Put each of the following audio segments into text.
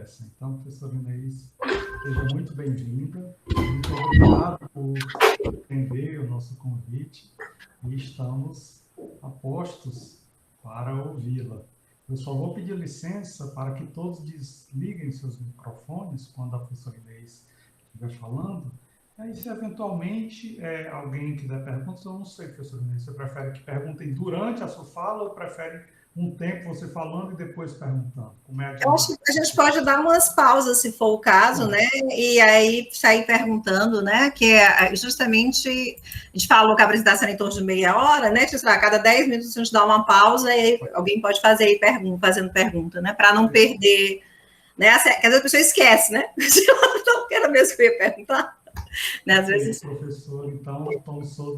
interessa. Então, professora Inês, seja muito bem-vinda. Muito obrigado por atender o nosso convite e estamos a postos para ouvi-la. Eu só vou pedir licença para que todos desliguem seus microfones quando a professora Inês estiver falando. Aí, se eventualmente alguém quiser perguntas, eu não sei, professora Inês, você prefere que perguntem durante a sua fala ou prefere um tempo você falando e depois perguntando? Como é Eu acho que a gente pode dar umas pausas, se for o caso, né? E aí sair perguntando, né? Que é justamente, a gente falou que a apresentação era em torno de meia hora, né? Tipo, a cada 10 minutos a gente dá uma pausa e aí alguém pode fazer aí fazendo pergunta, né? Para não perder, né? Porque às vezes a pessoa esquece, né? Não quero mesmo que eu ia perguntar. Né? Às vezes... Professor, então, são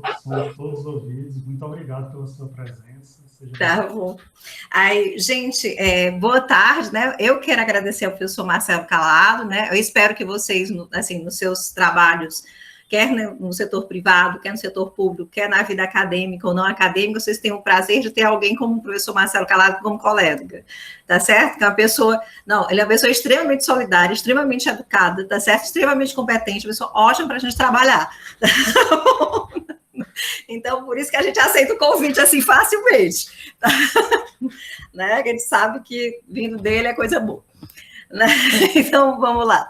todos ouvidos. Muito obrigado pela sua presença. Tá bom. Aí, gente, boa tarde, né? Eu quero agradecer ao professor Marcelo Calado, né? Eu espero que vocês, assim, nos seus trabalhos, quer no setor privado, quer no setor público, quer na vida acadêmica ou não acadêmica, vocês tenham o prazer de ter alguém como o professor Marcelo Calado como colega, tá certo? Que é uma pessoa, ele é uma pessoa extremamente solidária, extremamente educada, tá certo? Extremamente competente, uma pessoa ótima para a gente trabalhar. Tá bom? Então, por isso que a gente aceita o convite assim facilmente, tá? Né? A gente sabe que vindo dele é coisa boa, né? Então, vamos lá.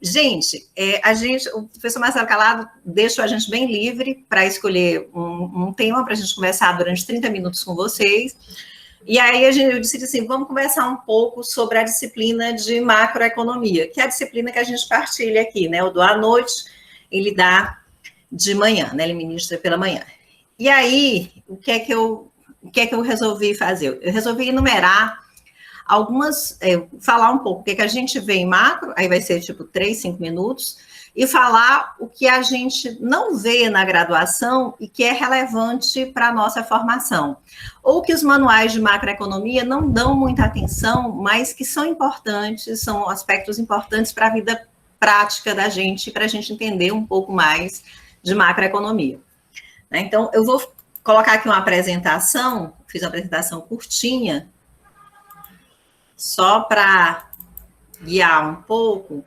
Gente, o professor Marcelo Calado deixou a gente bem livre para escolher um tema para a gente conversar durante 30 minutos com vocês. E aí eu disse assim, vamos conversar um pouco sobre a disciplina de macroeconomia, que é a disciplina que a gente partilha aqui, né? Eu dou à noite, ele dá de manhã, né? Ele ministra pela manhã. E aí, o que é que eu resolvi fazer? Eu resolvi enumerar algumas, falar um pouco o que a gente vê em macro, aí vai ser tipo 3, 5 minutos, e falar o que a gente não vê na graduação e que é relevante para a nossa formação. Ou que os manuais de macroeconomia não dão muita atenção, mas que são importantes, são aspectos importantes para a vida prática da gente, para a gente entender um pouco mais de macroeconomia. Então, eu vou colocar aqui uma apresentação, fiz uma apresentação curtinha, só para guiar um pouco.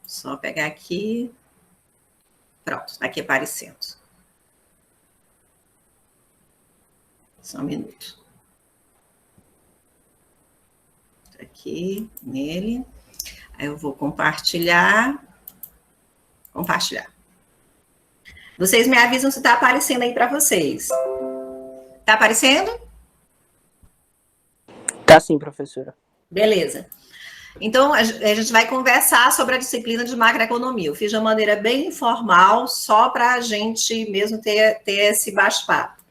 Só pegar aqui. Pronto, está aqui aparecendo. Só um minuto. Aqui, nele. Aí eu vou compartilhar. Compartilhar. Vocês me avisam se está aparecendo aí para vocês. Está aparecendo? Tá sim, professora. Beleza. Então, a gente vai conversar sobre a disciplina de macroeconomia. Eu fiz de uma maneira bem informal, só para a gente mesmo ter esse bate-papo.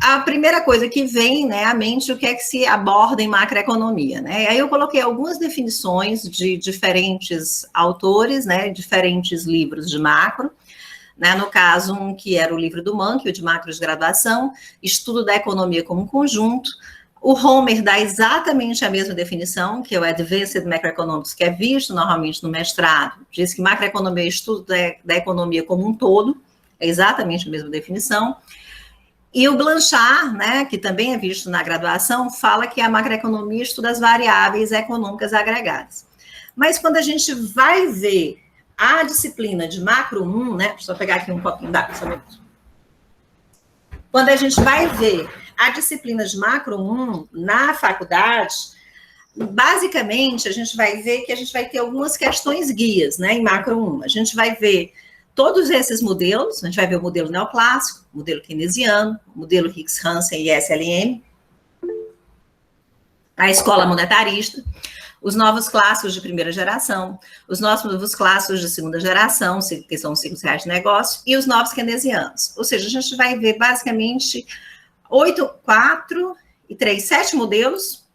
A primeira coisa que vem, né, à mente, o que é que se aborda em macroeconomia, né? Aí eu coloquei algumas definições de diferentes autores, né, diferentes livros de macro, né? No caso, um que era o livro do Mankey, o de macro de graduação, Estudo da Economia como um Conjunto. O Homer dá exatamente a mesma definição, que é o Advanced Macroeconomics, que é visto normalmente no mestrado. Diz que macroeconomia é o estudo da economia como um todo, é exatamente a mesma definição. E o Blanchard, né, que também é visto na graduação, fala que a macroeconomia estuda as variáveis econômicas agregadas. Mas quando a gente vai ver a disciplina de macro 1, né, deixa eu pegar aqui um pouquinho d'água, só um minuto. Quando a gente vai ver a disciplina de macro 1 na faculdade, basicamente a gente vai ver que a gente vai ter algumas questões guias, né, em macro 1. A gente vai ver todos esses modelos, a gente vai ver o modelo neoclássico, o modelo keynesiano, o modelo Hicks-Hansen e SLM, a escola monetarista, os novos clássicos de primeira geração, os novos clássicos de segunda geração, que são os ciclos reais de negócio, e os novos keynesianos. Ou seja, a gente vai ver basicamente 7 modelos,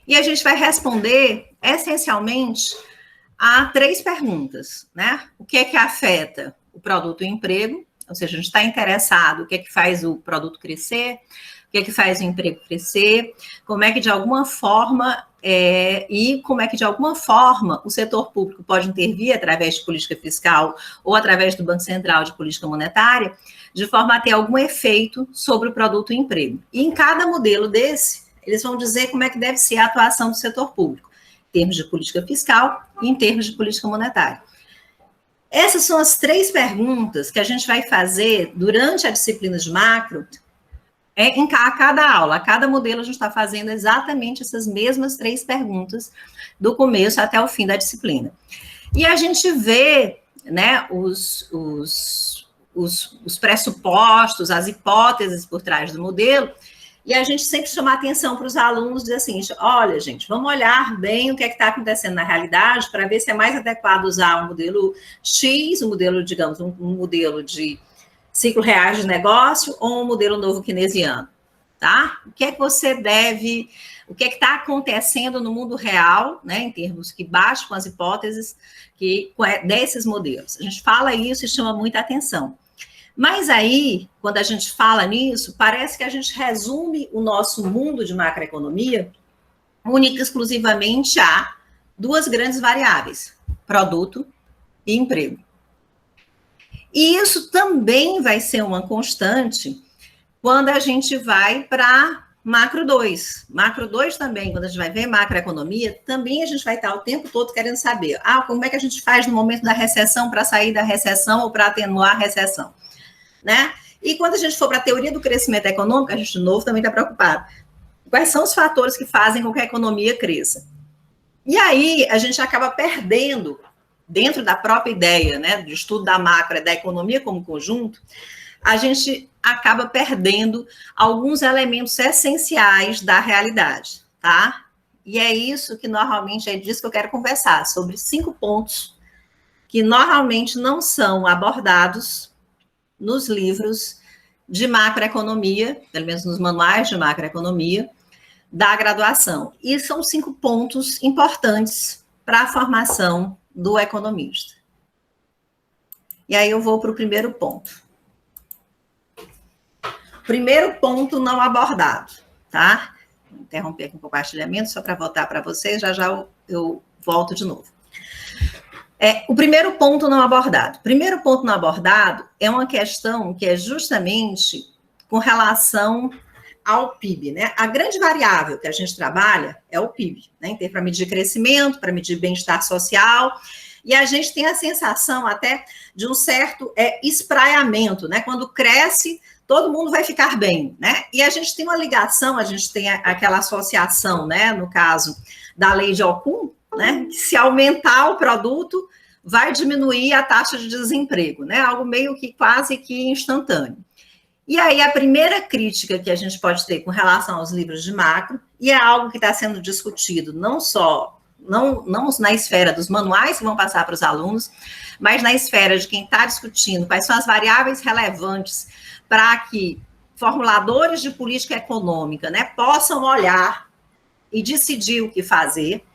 e a gente vai responder essencialmente a 3 perguntas, né? O que é que afeta o produto e o emprego? Ou seja, a gente está interessado, o que é que faz o produto crescer, o que é que faz o emprego crescer, como é que de alguma forma, o setor público pode intervir através de política fiscal ou através do Banco Central de política monetária, de forma a ter algum efeito sobre o produto e o emprego. E em cada modelo desse, eles vão dizer como é que deve ser a atuação do setor público, em termos de política fiscal e em termos de política monetária. Essas são as 3 perguntas que a gente vai fazer durante a disciplina de macro, em cada aula, a cada modelo a gente está fazendo exatamente essas mesmas 3 perguntas, do começo até o fim da disciplina. E a gente vê, né, os pressupostos, as hipóteses por trás do modelo, e a gente sempre chama a atenção para os alunos, dizer assim, olha, gente, vamos olhar bem o que é que está acontecendo na realidade, para ver se é mais adequado usar um modelo X, um modelo, digamos, um modelo de ciclo real de negócio, ou um modelo novo keynesiano, tá? O que é que você deve, o que é que está acontecendo no mundo real, né, em termos que batem com as hipóteses desses modelos. A gente fala isso e chama muita atenção. Mas aí, quando a gente fala nisso, parece que a gente resume o nosso mundo de macroeconomia única e exclusivamente a 2 grandes variáveis, produto e emprego. E isso também vai ser uma constante quando a gente vai para macro 2. Macro 2 também, quando a gente vai ver macroeconomia, também a gente vai estar o tempo todo querendo saber, como é que a gente faz no momento da recessão para sair da recessão ou para atenuar a recessão, né? E quando a gente for para a teoria do crescimento econômico, a gente, de novo, também está preocupado. Quais são os fatores que fazem com que a economia cresça? E aí, a gente acaba perdendo, dentro da própria ideia, né, do estudo da macro e da economia como conjunto, a gente acaba perdendo alguns elementos essenciais da realidade, tá? E é isso que normalmente é disso que eu quero conversar, sobre 5 pontos que normalmente não são abordados nos livros de macroeconomia, pelo menos nos manuais de macroeconomia, da graduação. E são 5 pontos importantes para a formação do economista. E aí eu vou para o primeiro ponto. Primeiro ponto não abordado, tá? Vou interromper aqui o compartilhamento só para voltar para vocês, já eu volto de novo. O primeiro ponto não abordado. O primeiro ponto não abordado é uma questão que é justamente com relação ao PIB, né? A grande variável que a gente trabalha é o PIB, né? Para medir crescimento, para medir bem-estar social, e a gente tem a sensação até de um certo espraiamento, né? Quando cresce, todo mundo vai ficar bem, né? E a gente tem uma ligação, a gente tem aquela associação, né? No caso da lei de Ockham, né? Que se aumentar o produto, vai diminuir a taxa de desemprego, né? Algo meio que quase que instantâneo. E aí, a primeira crítica que a gente pode ter com relação aos livros de macro, e é algo que está sendo discutido não na esfera dos manuais que vão passar para os alunos, mas na esfera de quem está discutindo quais são as variáveis relevantes para que formuladores de política econômica, né, possam olhar e decidir o que fazer,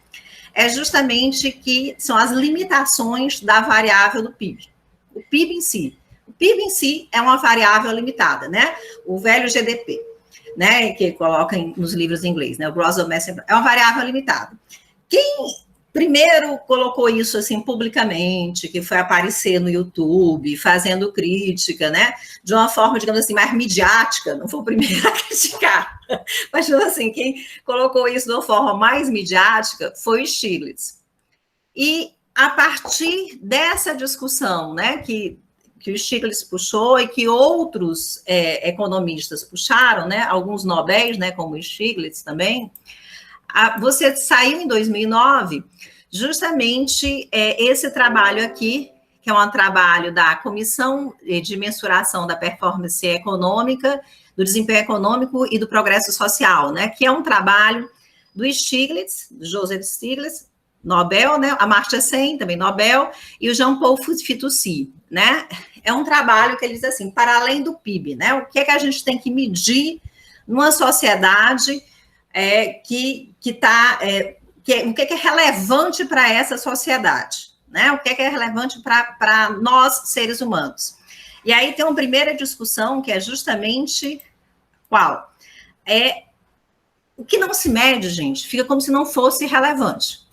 é justamente que são as limitações da variável do PIB. O PIB em si. O PIB em si é uma variável limitada, né? O velho GDP, né? Que coloca nos livros em inglês, né? O Gross Domestic Product, é uma variável limitada. Quem primeiro colocou isso assim publicamente, que foi aparecer no YouTube, fazendo crítica, né? De uma forma, digamos assim, mais midiática, não foi o primeiro a criticar, mas assim, quem colocou isso de uma forma mais midiática foi o Stiglitz. E a partir dessa discussão, né, que o Stiglitz puxou e que outros economistas puxaram, né, alguns nobéis, né, como o Stiglitz também, você saiu em 2009 justamente esse trabalho aqui, que é um trabalho da Comissão de Mensuração da Performance Econômica, do Desempenho Econômico e do Progresso Social, né, que é um trabalho do Stiglitz, do Joseph Stiglitz, Nobel, né, Amartya Sen, também Nobel, e o Jean-Paul Fitoussi, né, é um trabalho que ele diz assim, para além do PIB, né, o que é que a gente tem que medir numa sociedade o que é relevante para essa sociedade, né? O que é relevante para nós, seres humanos. E aí tem uma primeira discussão que é justamente qual? O que não se mede, gente, fica como se não fosse relevante,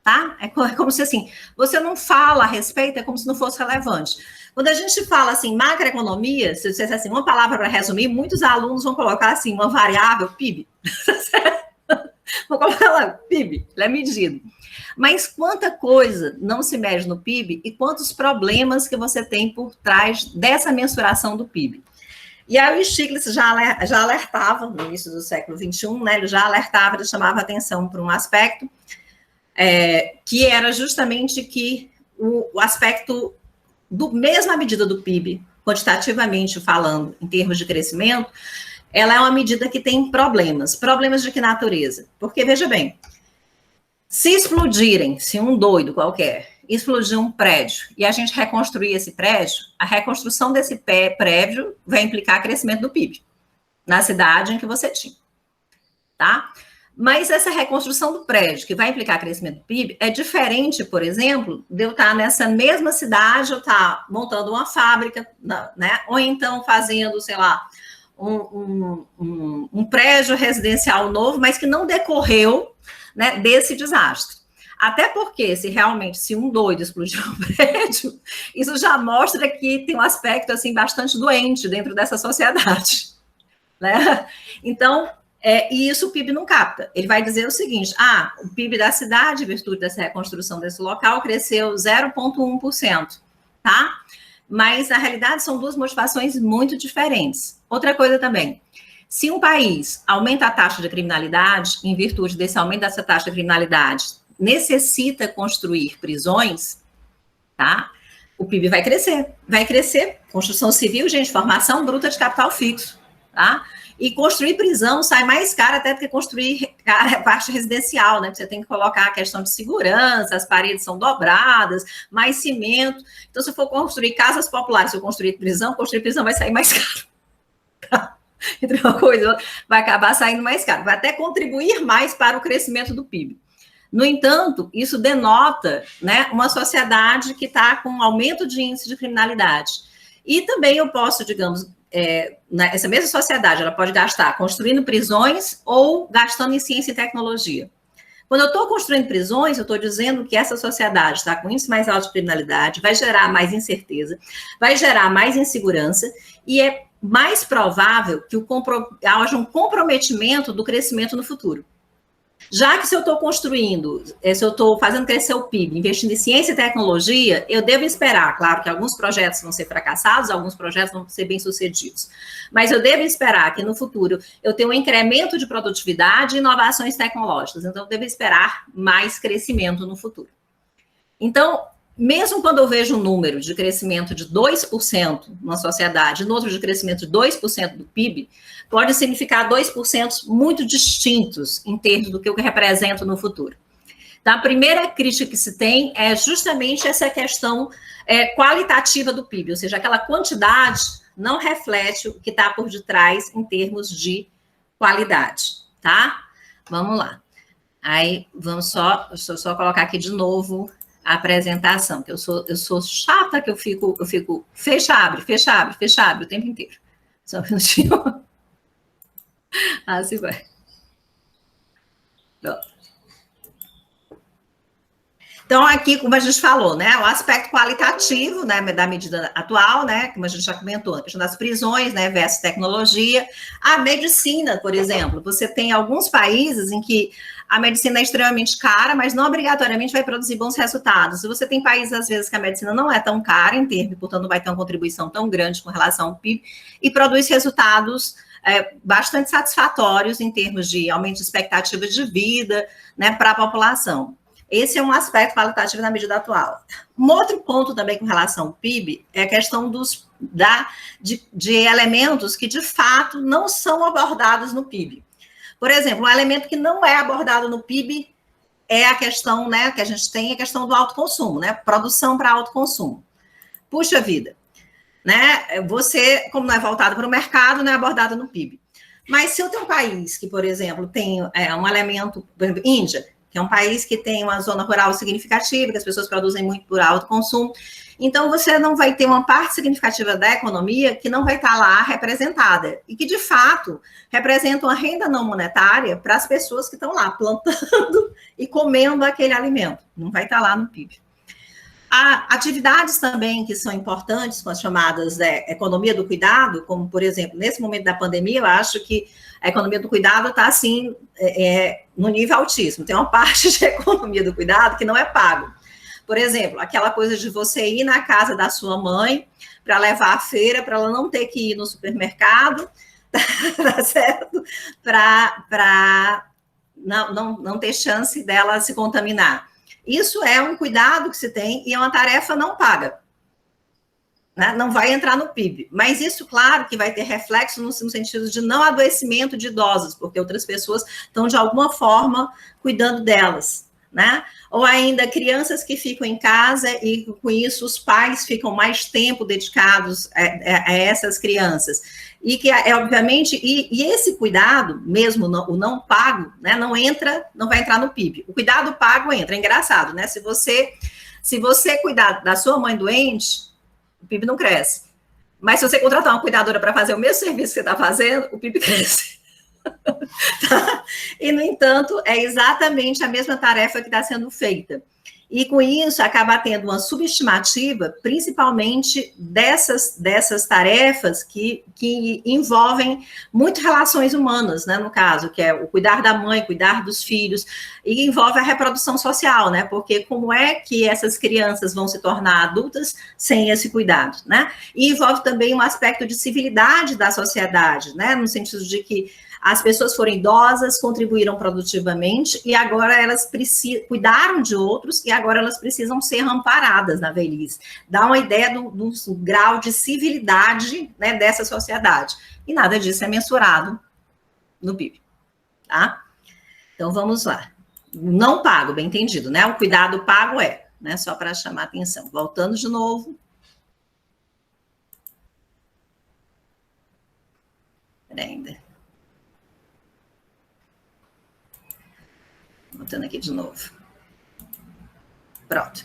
tá? É como se, assim, você não fala a respeito, é como se não fosse relevante. Quando a gente fala, assim, macroeconomia, se você disser assim, uma palavra para resumir, muitos alunos vão colocar, assim, uma variável, PIB. Vou colocar lá, PIB, ele é medido. Mas quanta coisa não se mede no PIB e quantos problemas que você tem por trás dessa mensuração do PIB. E aí o Stiglitz já alertava, no início do século XXI, né, ele já alertava, ele chamava atenção para um aspecto que era justamente que o aspecto do mesma medida do PIB, quantitativamente falando, em termos de crescimento, ela é uma medida que tem problemas. Problemas de que natureza? Porque, veja bem, se um doido qualquer explodir um prédio e a gente reconstruir esse prédio, a reconstrução desse prédio vai implicar crescimento do PIB na cidade em que você tinha, tá? Mas essa reconstrução do prédio, que vai implicar crescimento do PIB, é diferente, por exemplo, de eu estar nessa mesma cidade, eu estar montando uma fábrica, né? Ou então fazendo, sei lá, um prédio residencial novo, mas que não decorreu, né, desse desastre. Até porque, se um doido explodir um prédio, isso já mostra que tem um aspecto, assim, bastante doente dentro dessa sociedade, né? Então, e isso o PIB não capta. Ele vai dizer o seguinte, o PIB da cidade, em virtude dessa reconstrução desse local, cresceu 0,1%, tá? Mas, na realidade, são duas motivações muito diferentes. Outra coisa também, se um país aumenta a taxa de criminalidade, em virtude desse aumento dessa taxa de criminalidade, necessita construir prisões, tá? O PIB vai crescer. Construção civil, gente, formação bruta de capital fixo, tá? E construir prisão sai mais caro até do que construir parte residencial, né? Você tem que colocar a questão de segurança, as paredes são dobradas, mais cimento. Então, se for construir casas populares, se eu construir prisão vai sair mais caro. Tá? Entre uma coisa e outra, vai acabar saindo mais caro. Vai até contribuir mais para o crescimento do PIB. No entanto, isso denota, né, uma sociedade que está com um aumento de índice de criminalidade. E também eu posso, digamos, essa mesma sociedade, ela pode gastar construindo prisões ou gastando em ciência e tecnologia. Quando eu estou construindo prisões, eu estou dizendo que essa sociedade está com índice mais alto de criminalidade, vai gerar mais incerteza, vai gerar mais insegurança, e é mais provável que haja um comprometimento do crescimento no futuro. Já que se eu estou construindo, se eu estou fazendo crescer o PIB, investindo em ciência e tecnologia, eu devo esperar, claro que alguns projetos vão ser fracassados, alguns projetos vão ser bem-sucedidos, mas eu devo esperar que no futuro eu tenha um incremento de produtividade e inovações tecnológicas, então eu devo esperar mais crescimento no futuro. Então, mesmo quando eu vejo um número de crescimento de 2% numa sociedade, no outro de crescimento de 2% do PIB, pode significar 2% muito distintos em termos do que eu represento no futuro. Então, a primeira crítica que se tem é justamente essa questão qualitativa do PIB, ou seja, aquela quantidade não reflete o que está por detrás em termos de qualidade, tá? Vamos lá. Aí, deixa eu só colocar aqui de novo a apresentação, que eu sou chata, que eu fico fecha, abre o tempo inteiro. Só um minutinho. Assim vai. Então, aqui, como a gente falou, né, o aspecto qualitativo, né, da medida atual, né, como a gente já comentou, a questão das prisões, né, versus tecnologia. A medicina, por exemplo, você tem alguns países em que a medicina é extremamente cara, mas não obrigatoriamente vai produzir bons resultados. Você tem países, às vezes, que a medicina não é tão cara em termos, portanto, não vai ter uma contribuição tão grande com relação ao PIB, e produz resultados bastante satisfatórios em termos de aumento de expectativa de vida, né, para a população. Esse é um aspecto qualitativo na medida atual. Um outro ponto também com relação ao PIB é a questão de elementos que, de fato, não são abordados no PIB. Por exemplo, um elemento que não é abordado no PIB é a questão, né, que a gente tem, a questão do autoconsumo, né, produção para autoconsumo. Puxa vida, né, você, como não é voltado para o mercado, não é abordado no PIB. Mas se eu tenho um país que, por exemplo, tem um elemento, por exemplo, Índia, que é um país que tem uma zona rural significativa, que as pessoas produzem muito por alto consumo. Então, você não vai ter uma parte significativa da economia que não vai estar lá representada, e que, de fato, representa uma renda não monetária para as pessoas que estão lá plantando e comendo aquele alimento. Não vai estar lá no PIB. Há atividades também que são importantes, com as chamadas economia do cuidado, como, por exemplo, nesse momento da pandemia, eu acho que a economia do cuidado está, assim, no nível altíssimo. Tem uma parte de economia do cuidado que não é pago. Por exemplo, aquela coisa de você ir na casa da sua mãe para levar à feira, para ela não ter que ir no supermercado, tá certo? Para não ter chance dela se contaminar. Isso é um cuidado que se tem e é uma tarefa não paga. Né? Não vai entrar no PIB. Mas isso, claro, que vai ter reflexo no sentido de não adoecimento de idosos, porque outras pessoas estão, de alguma forma, cuidando delas. Né? Ou ainda crianças que ficam em casa e com isso os pais ficam mais tempo dedicados a essas crianças. E que obviamente, e esse cuidado, mesmo o não pago, né, não vai entrar no PIB. O cuidado pago entra, é engraçado, né? Se você cuidar da sua mãe doente, o PIB não cresce. Mas se você contratar uma cuidadora para fazer o mesmo serviço que você está fazendo, o PIB cresce. Tá? E, no entanto, é exatamente a mesma tarefa que está sendo feita. E, com isso, acaba tendo uma subestimativa, principalmente dessas tarefas que envolvem muito relações humanas, né, no caso, que é o cuidar da mãe, cuidar dos filhos, e envolve a reprodução social, né, porque como é que essas crianças vão se tornar adultas sem esse cuidado, né? E envolve também um aspecto de civilidade da sociedade, né, no sentido de que as pessoas foram idosas, contribuíram produtivamente e agora elas cuidaram de outros e agora elas precisam ser amparadas na velhice. Dá uma ideia do grau de civilidade, né, dessa sociedade. E nada disso é mensurado no PIB. Tá? Então, vamos lá. Não pago, bem entendido, né? O cuidado pago né? Só para chamar a atenção. Voltando de novo. Peraí, ainda. Botando aqui de novo. Pronto.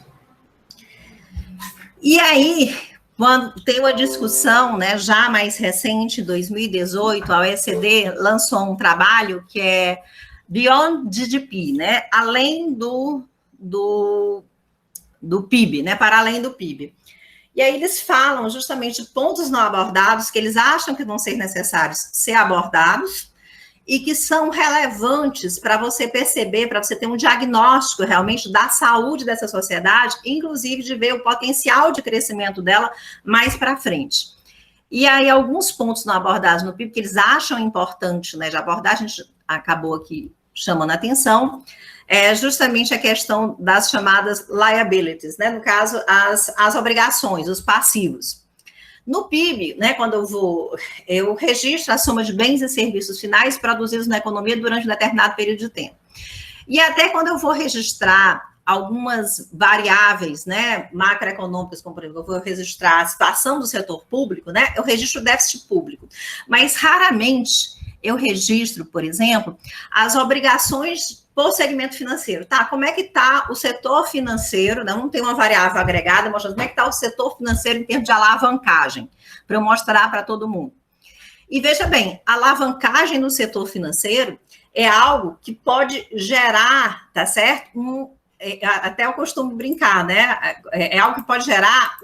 E aí, quando tem uma discussão, né, já mais recente, em 2018, a OECD lançou um trabalho que é Beyond GDP, né, além do PIB, né, para além do PIB. E aí eles falam justamente de pontos não abordados que eles acham que vão ser necessários ser abordados, e que são relevantes para você perceber, para você ter um diagnóstico realmente da saúde dessa sociedade, inclusive de ver o potencial de crescimento dela mais para frente. E aí, alguns pontos não abordados no PIB que eles acham importante, né, de abordar, a gente acabou aqui chamando a atenção, é justamente a questão das chamadas liabilities, né, no caso, as obrigações, os passivos. No PIB, né, quando eu registro a soma de bens e serviços finais produzidos na economia durante um determinado período de tempo. E até quando eu vou registrar algumas variáveis, né, macroeconômicas, como, por exemplo, eu vou registrar a situação do setor público, né, eu registro o déficit público. Mas, raramente, eu registro, por exemplo, as obrigações por segmento financeiro, tá? Como é que está o setor financeiro, não tem uma variável agregada, mostrando como é que está o setor financeiro em termos de alavancagem, para eu mostrar para todo mundo. E veja bem, a alavancagem no setor financeiro é algo que pode gerar, tá certo? Até eu costumo brincar, né? É algo que pode gerar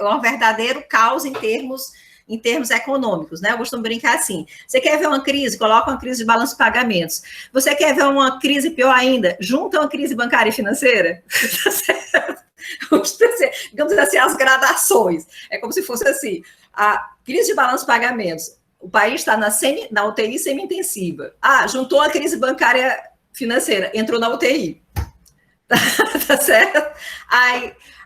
um verdadeiro caos em termos econômicos, né? Eu costumo brincar assim, você quer ver uma crise, coloca uma crise de balanço de pagamentos. Você quer ver uma crise pior ainda, junta uma crise bancária e financeira? Digamos assim, as gradações. É como se fosse assim, a crise de balanço de pagamentos, o país está na UTI semi-intensiva. Juntou a crise bancária financeira, entrou na UTI. Tá certo?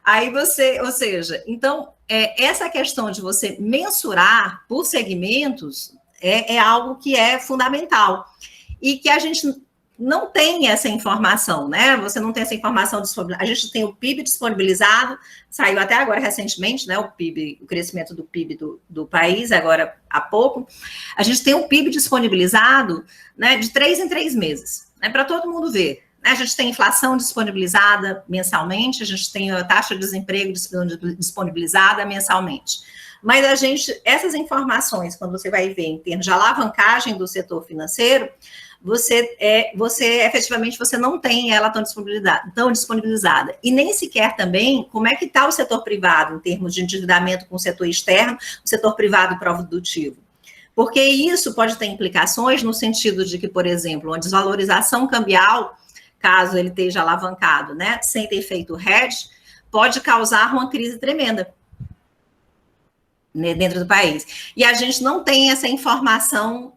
Aí você, ou seja, então, essa questão de você mensurar por segmentos é algo que é fundamental e que a gente não tem essa informação, né? Você não tem essa informação disponibilizada. A gente tem o PIB disponibilizado, saiu até agora recentemente, né? O PIB, o crescimento do PIB do país, agora há pouco. A gente tem o PIB disponibilizado, né, de 3 em 3 meses, né, para todo mundo ver. A gente tem inflação disponibilizada mensalmente, a gente tem a taxa de desemprego disponibilizada mensalmente. Mas essas informações, quando você vai ver em termos de alavancagem do setor financeiro, você efetivamente você não tem ela tão disponibilizada. E nem sequer também como é que está o setor privado em termos de endividamento com o setor externo, o setor privado produtivo. Porque isso pode ter implicações no sentido de que, por exemplo, uma desvalorização cambial, caso ele esteja alavancado, né, sem ter feito o hedge, pode causar uma crise tremenda dentro do país. E a gente não tem essa informação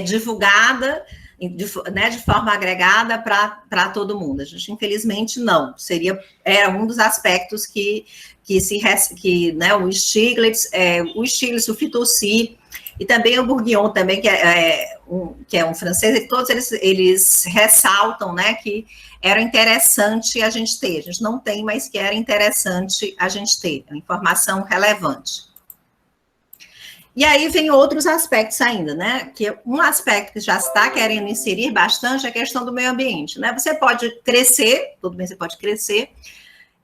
divulgada de forma agregada para todo mundo. A gente, infelizmente, não. Era um dos aspectos que né, o Stiglitz, o Fitoussi, e também o Bourguignon, também, que é um francês, e todos eles ressaltam, né, que era interessante a gente ter. A gente não tem, mas que era interessante a gente ter. Uma informação relevante. E aí vem outros aspectos ainda, né? Que um aspecto que já está querendo inserir bastante é a questão do meio ambiente, né? Você pode crescer, tudo bem, você pode crescer,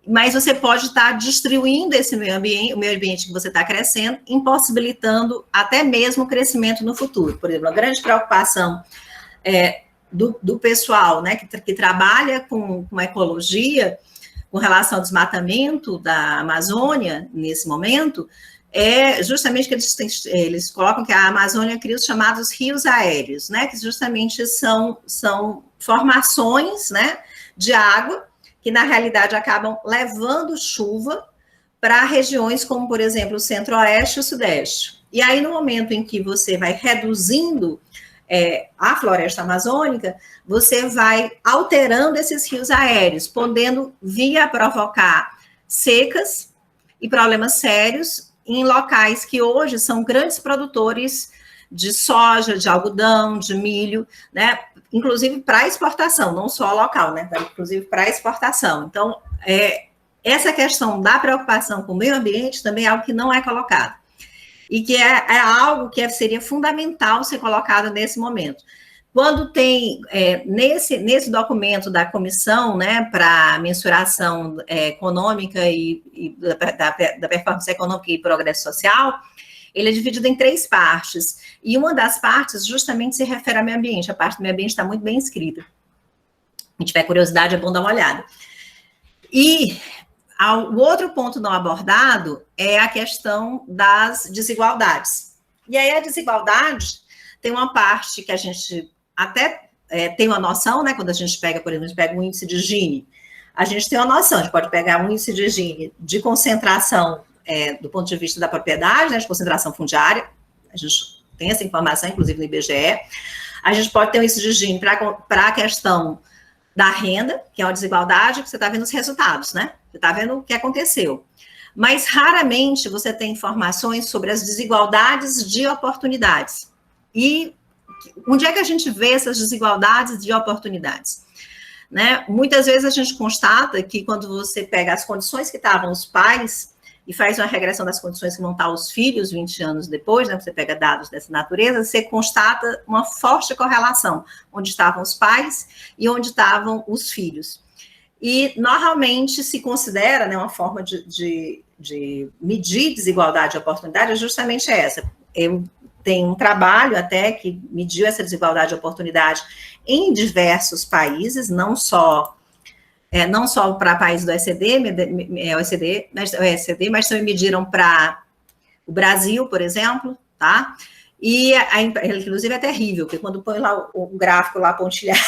mas você pode estar destruindo esse meio ambiente, o meio ambiente que você está crescendo, impossibilitando até mesmo o crescimento no futuro. Por exemplo, a grande preocupação do pessoal, né, que trabalha com ecologia, com relação ao desmatamento da Amazônia, nesse momento, é justamente que eles colocam que a Amazônia cria os chamados rios aéreos, né, que justamente são formações, né, de água, que na realidade acabam levando chuva para regiões como, por exemplo, o centro-oeste e o sudeste. E aí, no momento em que você vai reduzindo a floresta amazônica, você vai alterando esses rios aéreos, podendo vir a provocar secas e problemas sérios em locais que hoje são grandes produtores de soja, de algodão, de milho, né? Inclusive para exportação, não só local, né? Inclusive para exportação. Então, essa questão da preocupação com o meio ambiente também é algo que não é colocado. E que é algo que seria fundamental ser colocado nesse momento. Quando tem, nesse documento da comissão, né, para mensuração econômica e da performance econômica e progresso social, ele é dividido em 3 partes. E uma das partes justamente se refere ao meio ambiente. A parte do meio ambiente está muito bem escrita. Se tiver curiosidade, é bom dar uma olhada. E o outro ponto não abordado é a questão das desigualdades. E aí a desigualdade tem uma parte que a gente até tem uma noção, né? Quando a gente pega, por exemplo, a gente pega um índice de Gini, a gente tem uma noção, a gente pode pegar um índice de Gini de concentração do ponto de vista da propriedade, né, de concentração fundiária, a gente tem essa informação, inclusive no IBGE, a gente pode ter um índice de Gini para a questão da renda, que é uma desigualdade, que você está vendo os resultados, né? Você está vendo o que aconteceu. Mas, raramente, você tem informações sobre as desigualdades de oportunidades. E onde é que a gente vê essas desigualdades de oportunidades? Né? Muitas vezes a gente constata que quando você pega as condições que estavam os pais e faz uma regressão das condições que vão estar os filhos 20 anos depois, né? Você pega dados dessa natureza, você constata uma forte correlação, onde estavam os pais e onde estavam os filhos. E, normalmente, se considera, né, uma forma de medir desigualdade de oportunidade é justamente essa. Eu tenho um trabalho até que mediu essa desigualdade de oportunidade em diversos países, não só para países do OECD, mas também mediram para o Brasil, por exemplo, tá? E, inclusive, é terrível, porque quando põe lá o gráfico lá pontilhado,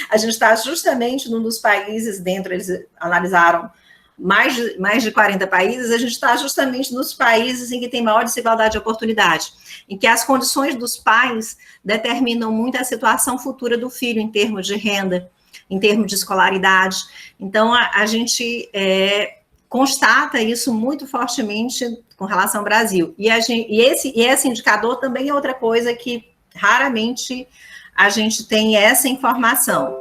a gente está justamente num dos países dentro, eles analisaram mais de 40 países, a gente está justamente nos países em que tem maior desigualdade de oportunidade, em que as condições dos pais determinam muito a situação futura do filho em termos de renda, em termos de escolaridade. Então, a gente constata isso muito fortemente com relação ao Brasil. E esse indicador também é outra coisa que raramente a gente tem essa informação.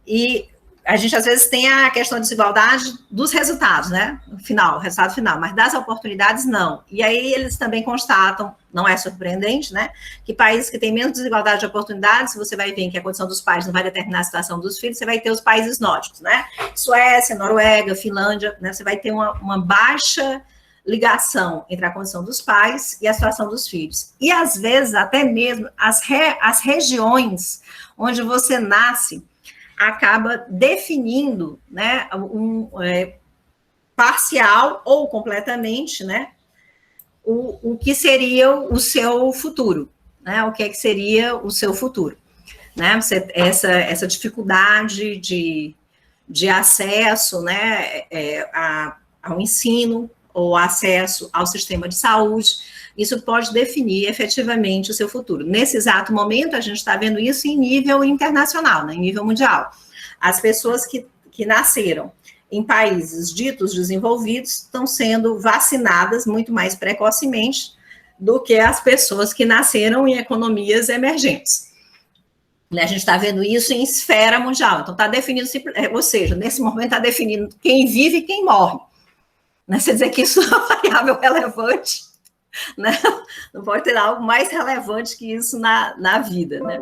E a gente às vezes tem a questão de desigualdade dos resultados, né? No final, resultado final, mas das oportunidades, não. E aí eles também constatam, não é surpreendente, né? Que países que têm menos desigualdade de oportunidades, você vai ver que a condição dos pais não vai determinar a situação dos filhos, você vai ter os países nórdicos, né? Suécia, Noruega, Finlândia, né? Você vai ter uma baixa ligação entre a condição dos pais e a situação dos filhos. E às vezes, até mesmo, as regiões onde você nasce acaba definindo, né, parcial ou completamente, né, o que seria o seu futuro, né, o que é que seria o seu futuro, né, essa dificuldade de acesso, né, ao ensino ou acesso ao sistema de saúde, isso pode definir efetivamente o seu futuro. Nesse exato momento, a gente está vendo isso em nível internacional, né, em nível mundial. As pessoas que nasceram em países ditos desenvolvidos estão sendo vacinadas muito mais precocemente do que as pessoas que nasceram em economias emergentes. A gente está vendo isso em esfera mundial. Então, está definindo, ou seja, nesse momento está definindo quem vive e quem morre. Você dizer que isso é uma variável relevante, né? Não pode ter algo mais relevante que isso na vida, né?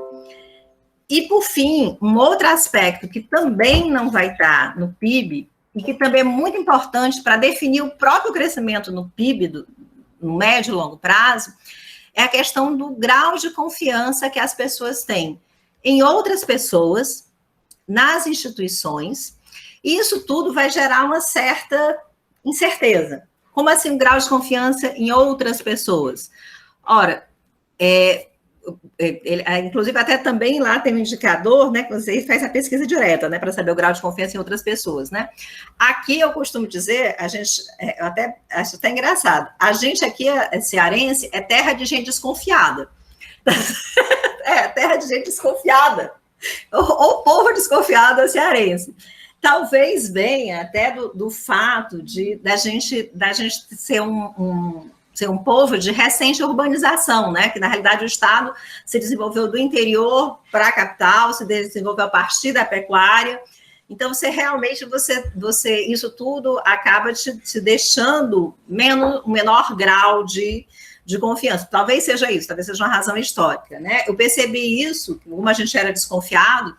E, por fim, um outro aspecto que também não vai estar no PIB e que também é muito importante para definir o próprio crescimento no PIB, no médio e longo prazo, é a questão do grau de confiança que as pessoas têm em outras pessoas, nas instituições, e isso tudo vai gerar uma certa incerteza. Como assim um grau de confiança em outras pessoas? Ora, inclusive até também lá tem um indicador, né, que você faz a pesquisa direta, né, para saber o grau de confiança em outras pessoas, né? Aqui eu costumo dizer, a gente, eu até acho até engraçado, a gente aqui, cearense, é terra de gente desconfiada. Terra de gente desconfiada. Ou povo desconfiado cearense. Talvez venha até do fato da gente ser um povo de recente urbanização, né? Que na realidade o Estado se desenvolveu do interior para a capital, se desenvolveu a partir da pecuária. Então, isso tudo acaba te deixando um menor grau de confiança. Talvez seja isso, talvez seja uma razão histórica, né? Eu percebi isso, como a gente era desconfiado,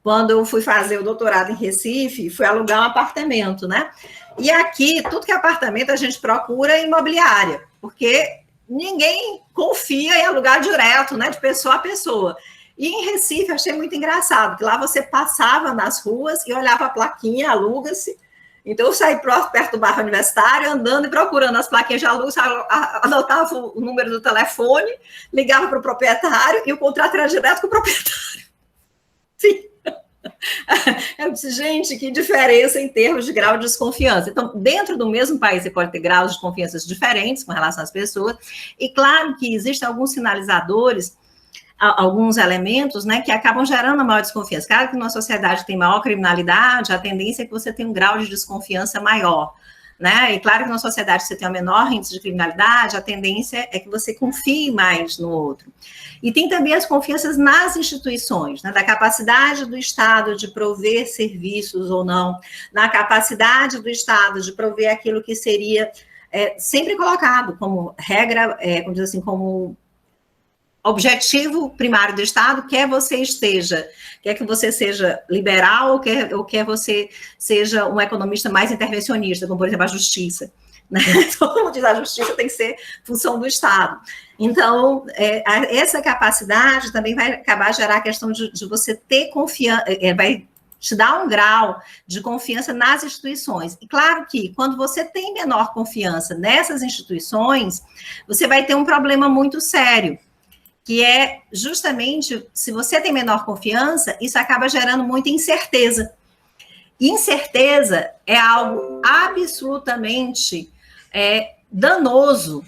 quando eu fui fazer o doutorado em Recife, fui alugar um apartamento, né? E aqui, tudo que é apartamento, a gente procura imobiliária, porque ninguém confia em alugar direto, né? De pessoa a pessoa. E em Recife, achei muito engraçado, que lá você passava nas ruas e olhava a plaquinha, aluga-se. Então, eu saí perto do bairro universitário, andando e procurando as plaquinhas de aluga, anotava o número do telefone, ligava para o proprietário e o contrato era direto com o proprietário. Sim. Eu disse, gente, que diferença em termos de grau de desconfiança. Então, dentro do mesmo país, você pode ter graus de confiança diferentes com relação às pessoas, e claro que existem alguns sinalizadores, alguns elementos, né, que acabam gerando a maior desconfiança. Claro que numa sociedade que tem maior criminalidade, a tendência é que você tenha um grau de desconfiança maior, né, e claro que numa sociedade que você tem um menor índice de criminalidade, a tendência é que você confie mais no outro. E tem também as confianças nas instituições, né, da capacidade do Estado de prover serviços ou não, na capacidade do Estado de prover aquilo que seria sempre colocado como regra, como diz assim, como objetivo primário do Estado, quer que você seja liberal ou quer você seja um economista mais intervencionista, como, por exemplo, a justiça. Né? Todo mundo diz a justiça tem que ser função do Estado. Então, essa capacidade também vai acabar gerar a questão de você ter confiança, vai te dar um grau de confiança nas instituições. E claro que, quando você tem menor confiança nessas instituições, você vai ter um problema muito sério, que é justamente, se você tem menor confiança, isso acaba gerando muita incerteza. Incerteza é algo absolutamente danoso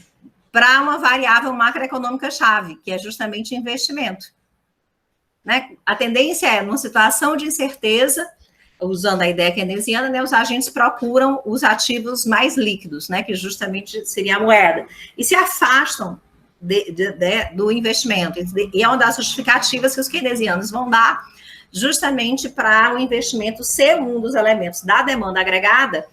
para uma variável macroeconômica chave, que é justamente investimento. Né? A tendência é, numa situação de incerteza, usando a ideia keynesiana, né, os agentes procuram os ativos mais líquidos, né, que justamente seria a moeda, e se afastam do investimento. E é uma das justificativas que os keynesianos vão dar justamente para o investimento ser um dos elementos da demanda agregada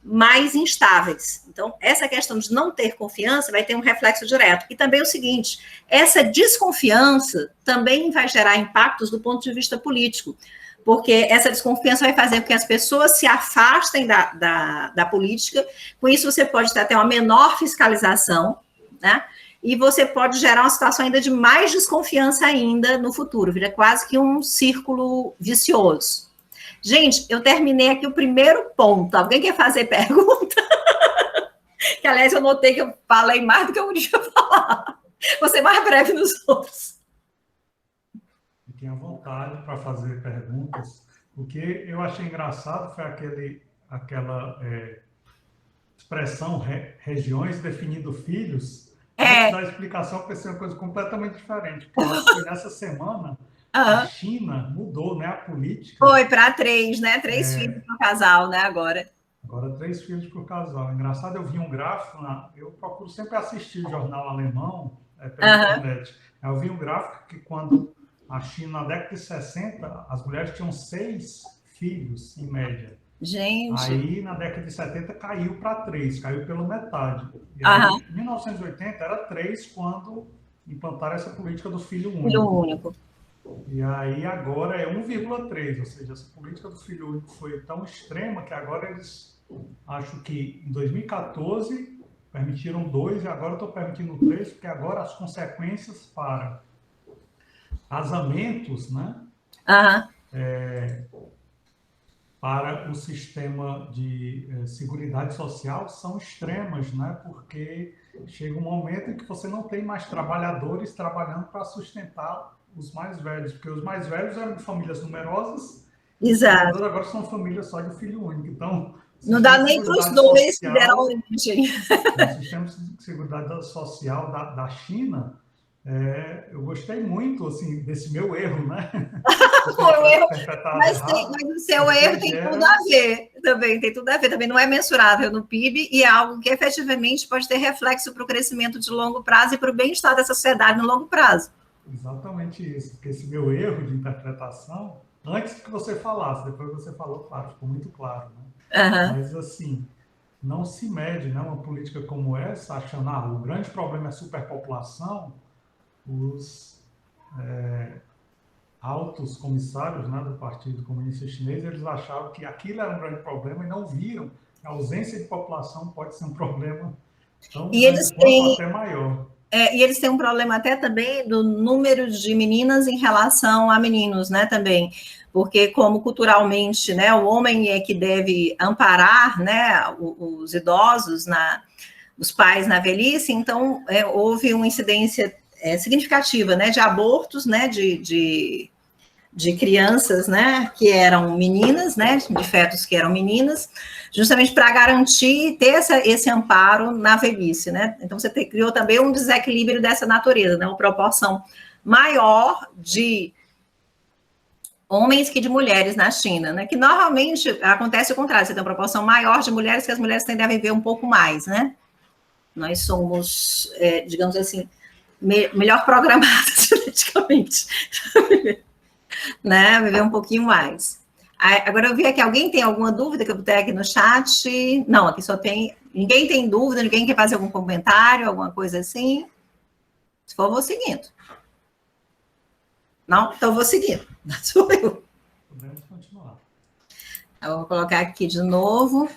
mais instáveis. Então, essa questão de não ter confiança vai ter um reflexo direto. E também o seguinte, essa desconfiança também vai gerar impactos do ponto de vista político, porque essa desconfiança vai fazer com que as pessoas se afastem da política, com isso você pode ter até uma menor fiscalização, né? E você pode gerar uma situação ainda de mais desconfiança ainda no futuro, vira quase que um círculo vicioso. Gente, eu terminei aqui o primeiro ponto. Alguém quer fazer pergunta? Que, aliás, eu notei que eu falei mais do que eu podia falar. Vou ser mais breve nos outros. Fiquem à vontade para fazer perguntas. O que eu achei engraçado foi aquela expressão regiões definindo filhos. Antes da explicação, eu pensei uma coisa completamente diferente. Porque eu acho que nessa semana a China mudou, né, a política. Foi para 3, né? 3 filhos para o casal, né, agora. Agora 3 filhos por casal. Engraçado, eu vi um gráfico, eu procuro sempre assistir o jornal alemão pela internet. Eu vi um gráfico que quando a China, na década de 60, as mulheres tinham 6 filhos, em média. Gente. Aí, na década de 70, caiu para 3, caiu pela metade. E aí, em 1980, era 3 quando implantaram essa política do filho único. Filho único. E aí agora é 1,3, ou seja, essa política do filho único foi tão extrema que agora eles, acho que em 2014, permitiram 2 e agora estão permitindo 3, porque agora as consequências para casamentos, né? Para o sistema de seguridade social são extremas, né? Porque chega um momento em que você não tem mais trabalhadores trabalhando para sustentar os mais velhos, porque os mais velhos eram de famílias numerosas, exato. Os agora são famílias só de filho único. Então, não dá nem para os dois que deram origem. O sistema de seguridade social da China, eu gostei muito assim, desse meu erro, né? Mas o seu erro tem tudo a ver também, tem tudo a ver, também não é mensurável no PIB e é algo que efetivamente pode ter reflexo para o crescimento de longo prazo e para o bem-estar da sociedade no longo prazo. Exatamente isso, porque esse meu erro de interpretação, antes que você falasse, depois você falou, claro, ficou muito claro, né? Mas assim, não se mede, né, uma política como essa, achando, o grande problema é a superpopulação, os altos comissários, né, do Partido Comunista Chinês, eles achavam que aquilo era um grande problema e não viram que a ausência de população pode ser um problema tão grande quanto até maior. E eles têm um problema até também do número de meninas em relação a meninos, né, também, porque como culturalmente, né, o homem é que deve amparar, né, os idosos, os pais na velhice, então houve uma incidência significativa, né, de abortos, né, de crianças, né, que eram meninas, né, de fetos que eram meninas, justamente para garantir ter esse amparo na velhice, né? Então você criou também um desequilíbrio dessa natureza, né? Uma proporção maior de homens que de mulheres na China, né? Que normalmente acontece o contrário, você tem uma proporção maior de mulheres que as mulheres tendem a viver um pouco mais, né? Nós somos, digamos assim, melhor programadas geneticamente, né? Viver um pouquinho mais. Agora eu vi aqui, alguém tem alguma dúvida que eu botei aqui no chat? Não, aqui só tem... Ninguém tem dúvida? Ninguém quer fazer algum comentário, alguma coisa assim? Se for, eu vou seguindo. Não? Então eu vou seguindo. Sou eu. Podemos continuar. Eu vou colocar aqui de novo.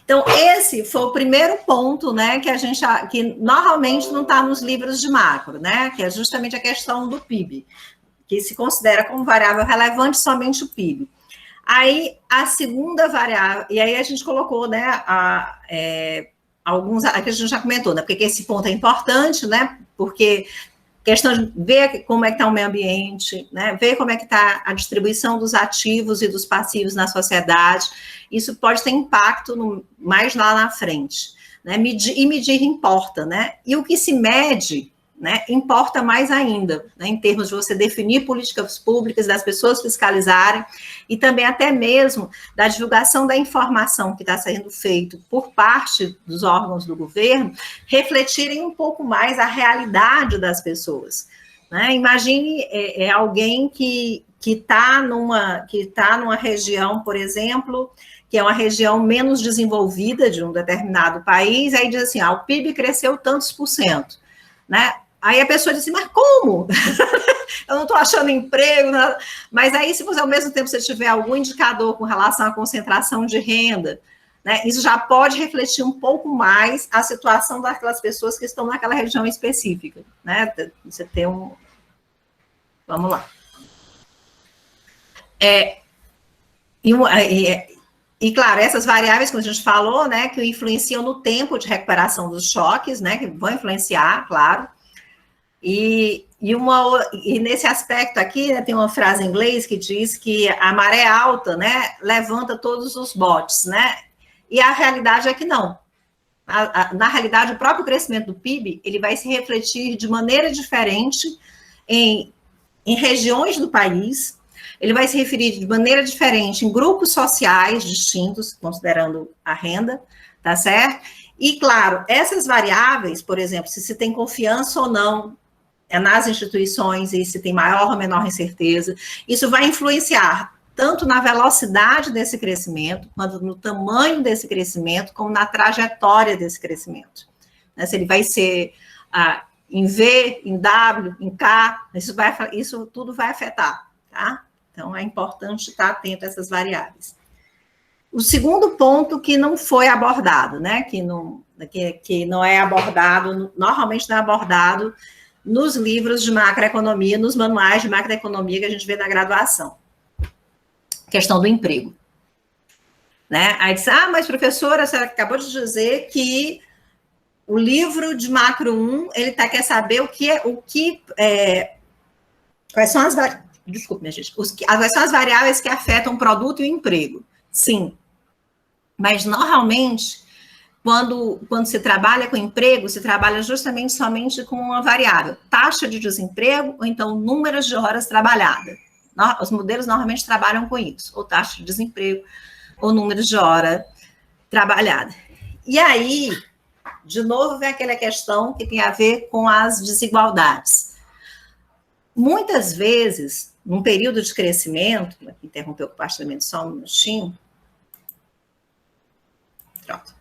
Então, esse foi o primeiro ponto, né, que normalmente não está nos livros de macro, né? Que é justamente a questão do PIB, que se considera como variável relevante somente o PIB. Aí, a segunda variável, e aí a gente colocou, né, alguns, aqui a gente já comentou, né, porque esse ponto é importante, né, porque questão de ver como é que está o meio ambiente, né, ver como é que está a distribuição dos ativos e dos passivos na sociedade, isso pode ter impacto mais lá na frente, né, medir importa, né, e o que se mede, né, importa mais ainda, né, em termos de você definir políticas públicas, das pessoas fiscalizarem, e também até mesmo da divulgação da informação que está sendo feito por parte dos órgãos do governo, refletirem um pouco mais a realidade das pessoas, né? Imagine alguém que está numa região, por exemplo, que é uma região menos desenvolvida de um determinado país, aí diz assim, o PIB cresceu tantos por cento, né? Aí a pessoa diz assim, mas como? Eu não estou achando emprego, nada. Mas aí, se você, ao mesmo tempo, você tiver algum indicador com relação à concentração de renda, né, isso já pode refletir um pouco mais a situação daquelas pessoas que estão naquela região específica, né? Você tem um... Vamos lá. E, claro, essas variáveis, como a gente falou, né, que influenciam no tempo de recuperação dos choques, né, que vão influenciar, claro. E nesse aspecto aqui, né, tem uma frase em inglês que diz que a maré alta, né, levanta todos os botes, né? E a realidade é que não. Na realidade, o próprio crescimento do PIB, ele vai se refletir de maneira diferente em regiões do país, ele vai se referir de maneira diferente em grupos sociais distintos, considerando a renda, tá certo? E, claro, essas variáveis, por exemplo, se tem confiança ou não nas instituições e se tem maior ou menor incerteza, isso vai influenciar tanto na velocidade desse crescimento, quanto no tamanho desse crescimento, como na trajetória desse crescimento. Se ele vai ser em V, em W, em K, isso tudo vai afetar, tá? Então, é importante estar atento a essas variáveis. O segundo ponto que não foi abordado, né, que não é abordado, normalmente não é abordado nos livros de macroeconomia, nos manuais de macroeconomia que a gente vê na graduação. Questão do emprego. Né? Aí diz, mas professora, a senhora acabou de dizer que o livro de macro 1, ele quer saber quais são as desculpe, minha gente, quais são as variáveis que afetam o produto e o emprego. Sim, mas normalmente quando se trabalha com emprego, se trabalha justamente somente com uma variável, taxa de desemprego, ou então números de horas trabalhadas. Os modelos normalmente trabalham com isso, ou taxa de desemprego, ou números de hora trabalhada. E aí, de novo, vem aquela questão que tem a ver com as desigualdades. Muitas vezes, num período de crescimento, aqui interrompeu o compartilhamento só um minutinho. Pronto.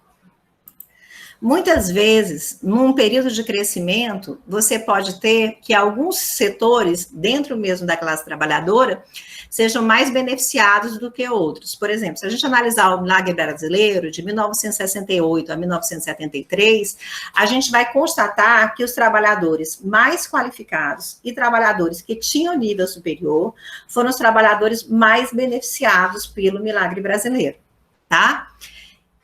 Muitas vezes, num período de crescimento, você pode ter que alguns setores, dentro mesmo da classe trabalhadora, sejam mais beneficiados do que outros. Por exemplo, se a gente analisar o milagre brasileiro, de 1968 a 1973, a gente vai constatar que os trabalhadores mais qualificados e trabalhadores que tinham nível superior foram os trabalhadores mais beneficiados pelo milagre brasileiro, tá?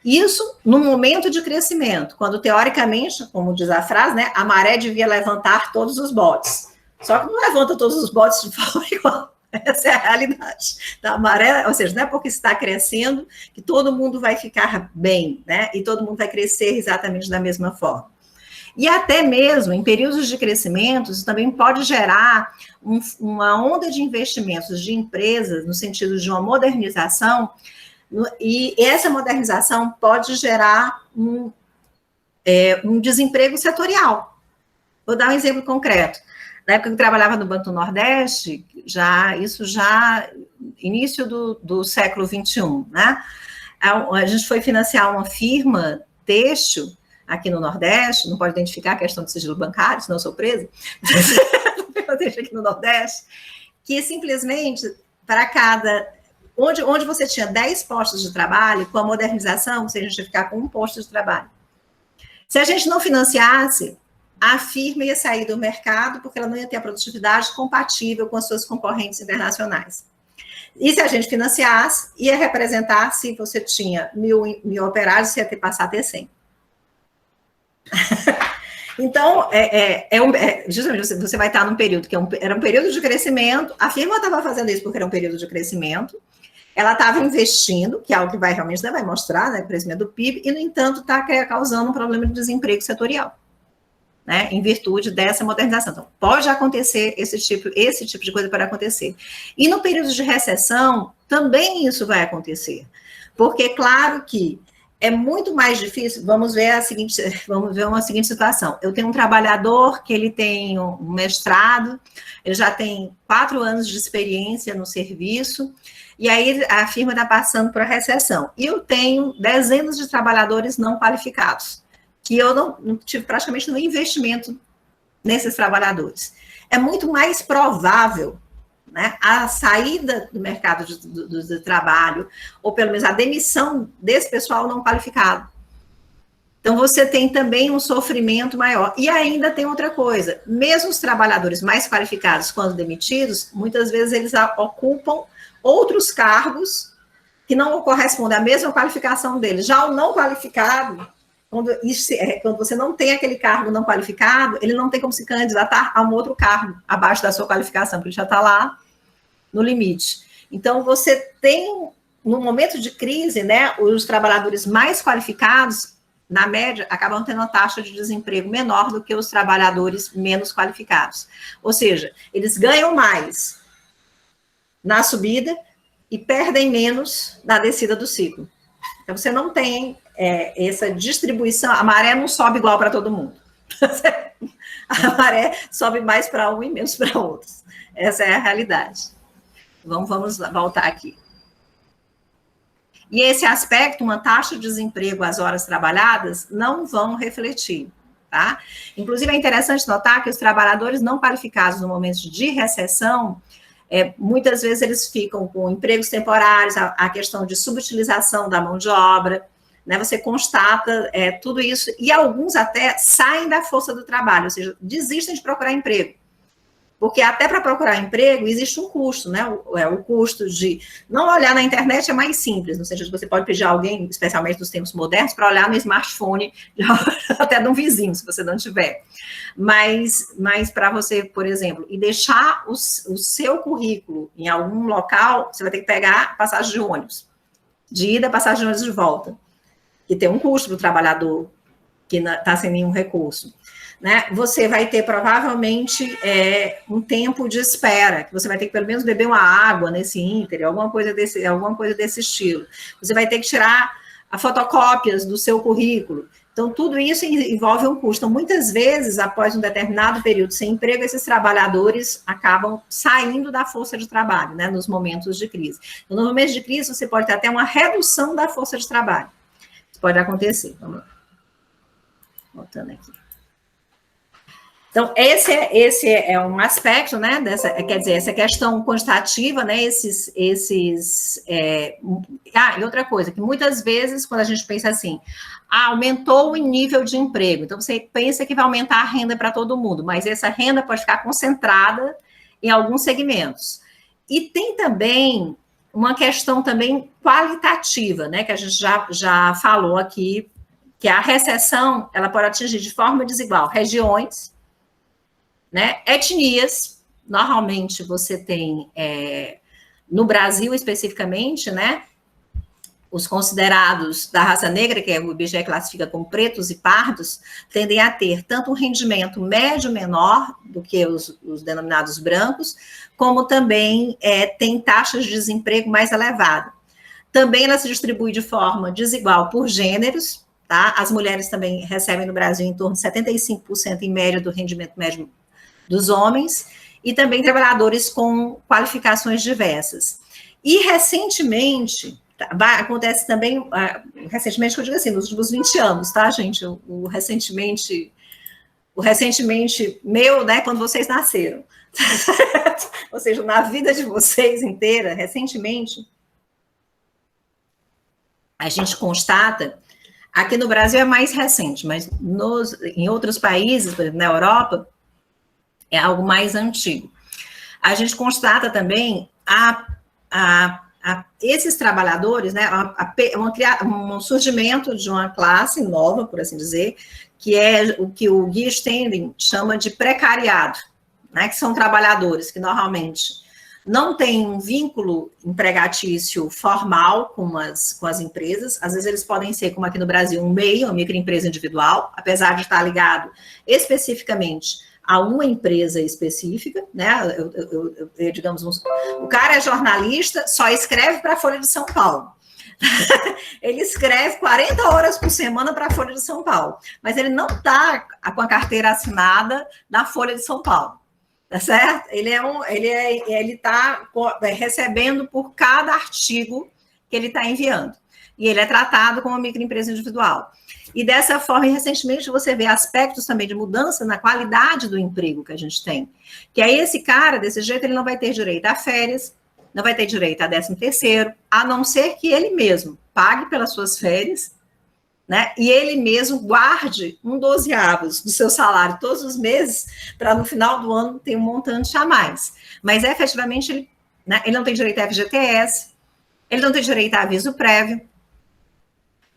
Isso no momento de crescimento, quando teoricamente, como diz a frase, né, a maré devia levantar todos os botes. Só que não levanta todos os botes de forma igual. Essa é a realidade da maré, ou seja, não é porque está crescendo que todo mundo vai ficar bem, né? E todo mundo vai crescer exatamente da mesma forma. E até mesmo em períodos de crescimento, isso também pode gerar uma onda de investimentos de empresas no sentido de uma modernização. E essa modernização pode gerar um desemprego setorial. Vou dar um exemplo concreto. Na época que eu trabalhava no Banco do Nordeste, isso já início do século XXI, né? A gente foi financiar uma firma têxtil aqui no Nordeste, não pode identificar a questão do sigilo bancário, senão eu sou presa. Têxtil aqui no Nordeste, que simplesmente, para cada... Onde você tinha 10 postos de trabalho, com a modernização, você ia ficar com um posto de trabalho. Se a gente não financiasse, a firma ia sair do mercado, porque ela não ia ter a produtividade compatível com as suas concorrentes internacionais. E se a gente financiasse, ia representar, se você tinha mil operários, você ia passar a ter 100. Então, justamente você vai estar num período que era um período de crescimento, a firma estava fazendo isso porque era um período de crescimento, ela estava investindo, que é algo que realmente vai mostrar, né, o crescimento do PIB, e, no entanto, está causando um problema de desemprego setorial, né, em virtude dessa modernização. Então, pode acontecer esse tipo de coisa para acontecer. E no período de recessão, também isso vai acontecer, porque, claro que é muito mais difícil. Vamos ver uma seguinte situação. Eu tenho um trabalhador que ele tem um mestrado, ele já tem 4 anos de experiência no serviço, e aí a firma está passando por a recessão. E eu tenho dezenas de trabalhadores não qualificados, que eu não tive praticamente nenhum investimento nesses trabalhadores. É muito mais provável, né, a saída do mercado de trabalho, ou pelo menos a demissão desse pessoal não qualificado. Então, você tem também um sofrimento maior. E ainda tem outra coisa, mesmo os trabalhadores mais qualificados, quando demitidos, muitas vezes eles ocupam outros cargos que não correspondem à mesma qualificação deles. Já o não qualificado, quando você não tem aquele cargo não qualificado, ele não tem como se candidatar a um outro cargo abaixo da sua qualificação, porque ele já está lá no limite. Então, você tem, no momento de crise, né, os trabalhadores mais qualificados, na média, acabam tendo uma taxa de desemprego menor do que os trabalhadores menos qualificados. Ou seja, eles ganham mais na subida e perdem menos na descida do ciclo. Então, você não tem essa distribuição, a maré não sobe igual para todo mundo. A maré sobe mais para um e menos para outros. Essa é a realidade. Vamos voltar aqui. E esse aspecto, uma taxa de desemprego às horas trabalhadas, não vão refletir, tá? Inclusive, é interessante notar que os trabalhadores não qualificados no momento de recessão, muitas vezes eles ficam com empregos temporários, a questão de subutilização da mão de obra, né? Você constata tudo isso, e alguns até saem da força do trabalho, ou seja, desistem de procurar emprego. Porque até para procurar emprego existe um custo, né? O custo de não olhar na internet é mais simples, no sentido de você pode pedir a alguém, especialmente nos tempos modernos, para olhar no smartphone até de um vizinho, se você não tiver. Mas para você, por exemplo, e deixar o seu currículo em algum local, você vai ter que pegar passagem de ônibus, de ida, passagem de ônibus de volta, que tem um custo para o trabalhador que está sem nenhum recurso. Né, você vai ter provavelmente um tempo de espera, que você vai ter que pelo menos beber uma água nesse ínter, alguma coisa desse estilo. Você vai ter que tirar as fotocópias do seu currículo. Então, tudo isso envolve um custo. Então, muitas vezes, após um determinado período sem emprego, esses trabalhadores acabam saindo da força de trabalho, né, nos momentos de crise. Então, nos momentos de crise, você pode ter até uma redução da força de trabalho. Isso pode acontecer. Vamos lá. Voltando aqui. Então, esse é um aspecto, né, quer dizer, essa questão quantitativa, né, e outra coisa, que muitas vezes, quando a gente pensa assim, aumentou o nível de emprego, então você pensa que vai aumentar a renda para todo mundo, mas essa renda pode ficar concentrada em alguns segmentos. E tem também uma questão também qualitativa, né, que a gente já falou aqui, que a recessão, ela pode atingir de forma desigual regiões, né, etnias. Normalmente você tem, no Brasil especificamente, né, os considerados da raça negra, que o IBGE classifica como pretos e pardos, tendem a ter tanto um rendimento médio menor do que os denominados brancos, como também tem taxas de desemprego mais elevada. Também ela se distribui de forma desigual por gêneros, tá? As mulheres também recebem no Brasil em torno de 75% em média do rendimento médio dos homens, e também trabalhadores com qualificações diversas. E recentemente, acontece também, recentemente, que eu digo assim, nos últimos 20 anos, tá, gente? O recentemente meu, né, quando vocês nasceram. Ou seja, na vida de vocês inteira, recentemente, a gente constata, aqui no Brasil é mais recente, mas em outros países, por exemplo, na Europa, é algo mais antigo. A gente constata também esses trabalhadores, né, um surgimento de uma classe nova, por assim dizer, que é o que o Guy Stending chama de precariado, né, que são trabalhadores que normalmente não têm um vínculo empregatício formal com as empresas. Às vezes eles podem ser, como aqui no Brasil, uma microempresa individual, apesar de estar ligado especificamente a uma empresa específica, né? Digamos, o cara é jornalista, só escreve para a Folha de São Paulo. Ele escreve 40 horas por semana para a Folha de São Paulo, mas ele não está com a carteira assinada na Folha de São Paulo, tá certo? Ele está recebendo por cada artigo que ele está enviando, e ele é tratado como uma microempresa individual. E dessa forma, recentemente, você vê aspectos também de mudança na qualidade do emprego que a gente tem, que aí esse cara, desse jeito, ele não vai ter direito a férias, não vai ter direito a 13º, a não ser que ele mesmo pague pelas suas férias, né? E ele mesmo guarde um 12avos do seu salário todos os meses, para no final do ano ter um montante a mais. Mas efetivamente ele, né, ele não tem direito a FGTS, ele não tem direito a aviso prévio.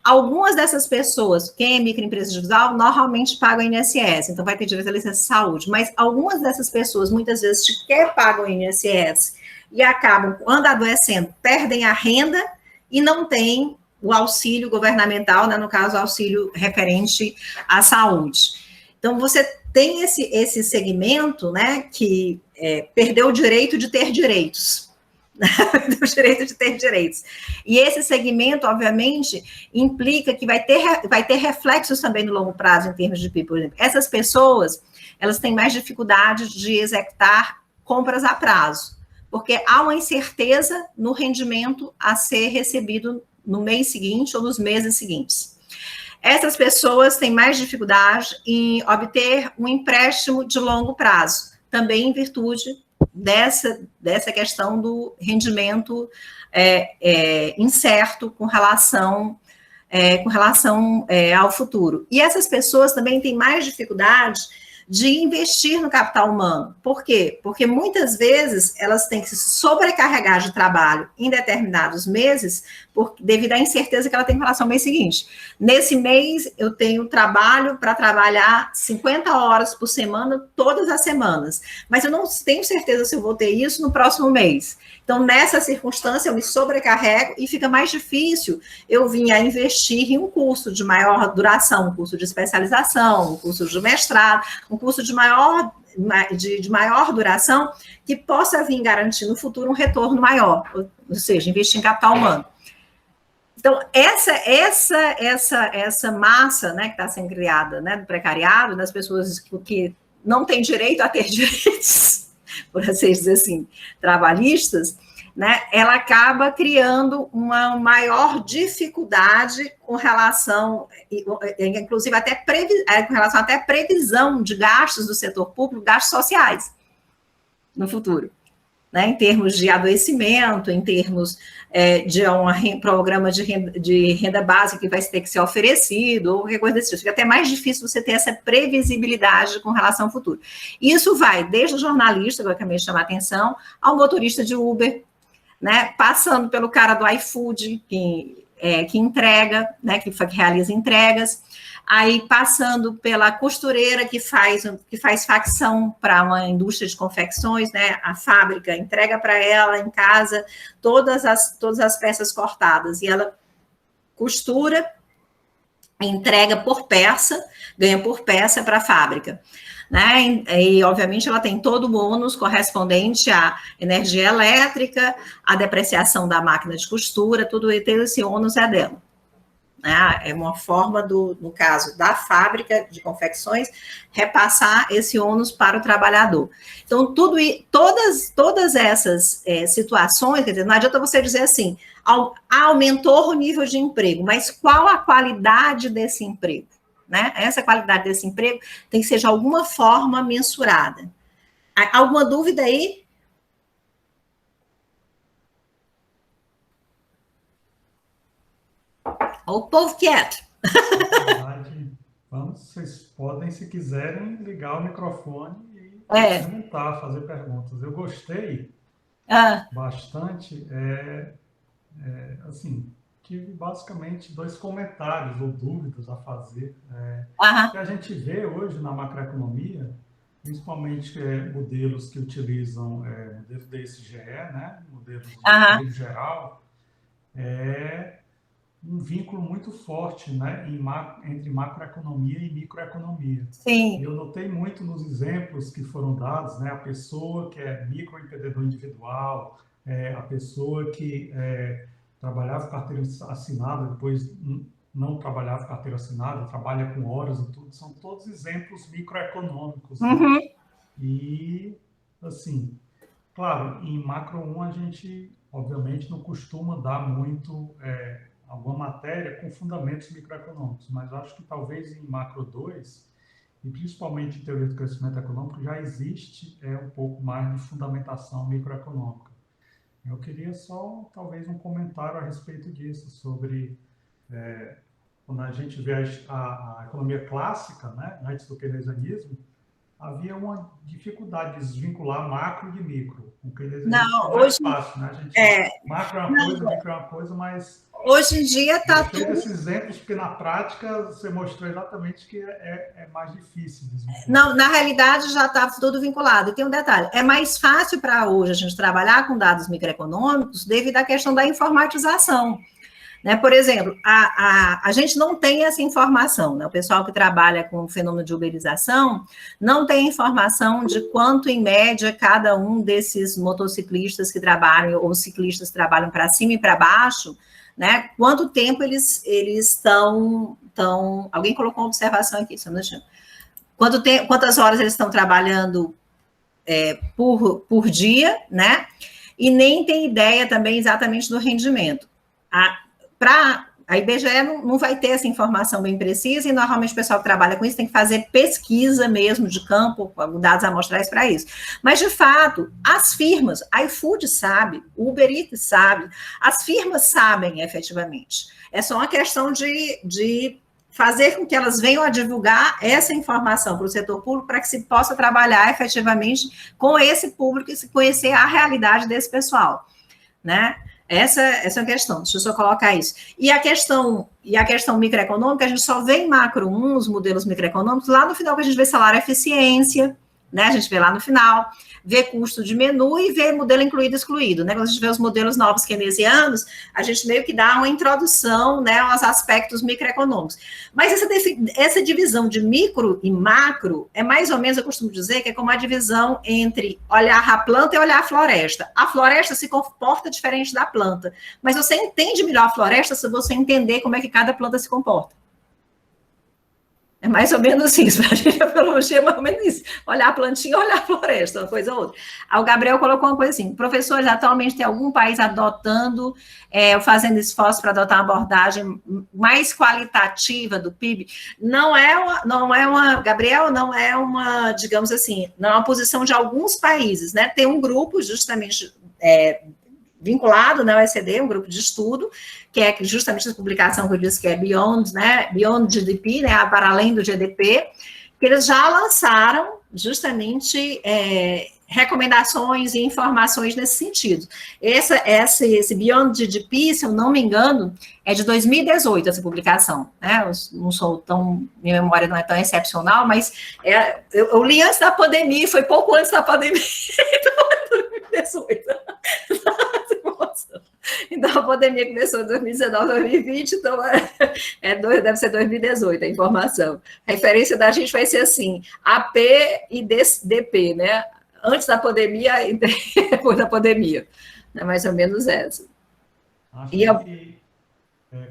Algumas dessas pessoas, quem é microempresa individual, normalmente pagam INSS, então vai ter direito à licença de saúde, mas algumas dessas pessoas, muitas vezes, sequer pagam INSS e acabam, quando adoecendo, perdem a renda e não têm o auxílio governamental, né, no caso, o auxílio referente à saúde. Então, você tem esse segmento, né, que perdeu o direito de ter direitos, do direito de ter direitos. E esse segmento, obviamente, implica que vai ter reflexos também no longo prazo, em termos de PIB, por exemplo. Essas pessoas, elas têm mais dificuldade de executar compras a prazo, porque há uma incerteza no rendimento a ser recebido no mês seguinte ou nos meses seguintes. Essas pessoas têm mais dificuldade em obter um empréstimo de longo prazo, também em virtude dessa questão do rendimento incerto com relação ao futuro. E essas pessoas também têm mais dificuldade de investir no capital humano. Por quê? Porque muitas vezes elas têm que se sobrecarregar de trabalho em determinados meses, devido à incerteza que ela tem em relação ao mês seguinte. Nesse mês, eu tenho trabalho para trabalhar 50 horas por semana, todas as semanas, mas eu não tenho certeza se eu vou ter isso no próximo mês. Então, nessa circunstância, eu me sobrecarrego e fica mais difícil eu vir a investir em um curso de maior duração, um curso de especialização, um curso de mestrado, um curso de maior duração, que possa vir garantir no futuro um retorno maior, ou seja, investir em capital humano. Então, essa massa, né, que está sendo criada, né, do precariado, das pessoas que não têm direito a ter direitos, por assim dizer assim, trabalhistas, né, ela acaba criando uma maior dificuldade com relação, inclusive com relação até à previsão de gastos do setor público, gastos sociais no futuro, né, em termos de adoecimento, em termos de um programa de renda básica que vai ter que ser oferecido, ou qualquer coisa desse tipo. Fica até mais difícil você ter essa previsibilidade com relação ao futuro. Isso vai desde o jornalista, que eu acabei de chamar a atenção, ao motorista de Uber, né, passando pelo cara do iFood, que entrega, né, que realiza entregas, aí passando pela costureira que faz facção para uma indústria de confecções, né, a fábrica entrega para ela em casa todas as peças cortadas, e ela costura, entrega por peça, ganha por peça para a fábrica. Né? E, obviamente, ela tem todo o ônus correspondente à energia elétrica, à depreciação da máquina de costura, tudo esse ônus é dela. Né? É uma forma, no caso da fábrica de confecções, repassar esse ônus para o trabalhador. Então, todas essas situações, quer dizer, não adianta você dizer assim, aumentou o nível de emprego, mas qual a qualidade desse emprego? Né? Essa qualidade desse emprego tem que ser de alguma forma mensurada. Alguma dúvida aí? O povo quieto. Vocês podem, se quiserem, ligar o microfone e perguntar, fazer perguntas. Eu gostei bastante, assim, tive basicamente 2 comentários ou dúvidas a fazer. Que a gente vê hoje na macroeconomia, principalmente modelos que utilizam modelos da ICGE, né, modelos de emprego geral, um vínculo muito forte, né, entre macroeconomia e microeconomia. Sim. E eu notei muito nos exemplos que foram dados, né, a pessoa que é microempreendedor individual, a pessoa que trabalhava com carteira assinada, depois não trabalhava com carteira assinada, trabalha com horas e tudo, são todos exemplos microeconômicos, né? Uhum. E, assim, claro, em macro 1 a gente, obviamente, não costuma dar muito alguma matéria com fundamentos microeconômicos, mas acho que talvez em macro 2, e principalmente em teoria do crescimento econômico, já existe um pouco mais de fundamentação microeconômica. Eu queria só, talvez, um comentário a respeito disso, sobre quando a gente vê a economia clássica, né, antes do keynesianismo, havia uma dificuldade de desvincular macro de micro. O keynesianismo é mais fácil, né? Macro é uma coisa, micro é uma coisa, mas... Hoje em dia está tudo... Eu desses exemplos, porque na prática você mostrou exatamente que é mais difícil desvincular. Não, na realidade já está tudo vinculado. E tem um detalhe, é mais fácil para hoje a gente trabalhar com dados microeconômicos devido à questão da informatização. Né? Por exemplo, a gente não tem essa informação, né? O pessoal que trabalha com o fenômeno de uberização não tem informação de quanto, em média, cada um desses motociclistas que trabalham, ou ciclistas que trabalham para cima e para baixo, né? Quanto tempo eles estão... Alguém colocou uma observação aqui, só um minutinho. Quantas horas eles estão trabalhando por dia, né? E nem tem ideia também exatamente do rendimento. A IBGE não vai ter essa informação bem precisa, e normalmente o pessoal que trabalha com isso tem que fazer pesquisa mesmo de campo, dados amostrais para isso. Mas, de fato, as firmas, a iFood sabe, o Uber Eats sabe, as firmas sabem efetivamente. É só uma questão de fazer com que elas venham a divulgar essa informação para o setor público, para que se possa trabalhar efetivamente com esse público e se conhecer a realidade desse pessoal, né? Essa é a questão, deixa eu só colocar isso. E a questão microeconômica, a gente só vê em macro 1, os modelos microeconômicos, lá no final que a gente vê salário e eficiência, né? A gente vê lá no final, vê custo de menu e vê modelo incluído e excluído, né? Quando a gente vê os modelos novos keynesianos, a gente meio que dá uma introdução, né, aos aspectos microeconômicos. Mas essa divisão de micro e macro é mais ou menos, eu costumo dizer, que é como a divisão entre olhar a planta e olhar a floresta. A floresta se comporta diferente da planta, mas você entende melhor a floresta se você entender como é que cada planta se comporta. É mais ou menos isso, a gente a biologia é mais ou menos isso, olhar a plantinha, olhar a floresta, uma coisa ou outra. Aí o Gabriel colocou uma coisa assim, professores, atualmente tem algum país adotando, fazendo esforço para adotar uma abordagem mais qualitativa do PIB? Gabriel, não é uma, digamos assim, não é uma posição de alguns países, né? Tem um grupo justamente vinculado, né, ao OECD, um grupo de estudo, que é justamente a publicação que eu disse que é Beyond, né, Beyond GDP, né, para além do GDP, que eles já lançaram justamente recomendações e informações nesse sentido. Esse Beyond GDP, se eu não me engano, é de 2018, essa publicação, né, eu não sou tão, minha memória não é tão excepcional, mas eu li antes da pandemia, foi pouco antes da pandemia, então é 2018. Então, a pandemia começou em 2019, 2020, então deve ser 2018 a informação. A referência da gente vai ser assim, AP e DP, né? Antes da pandemia e depois da pandemia. É mais ou menos essa. Acho que,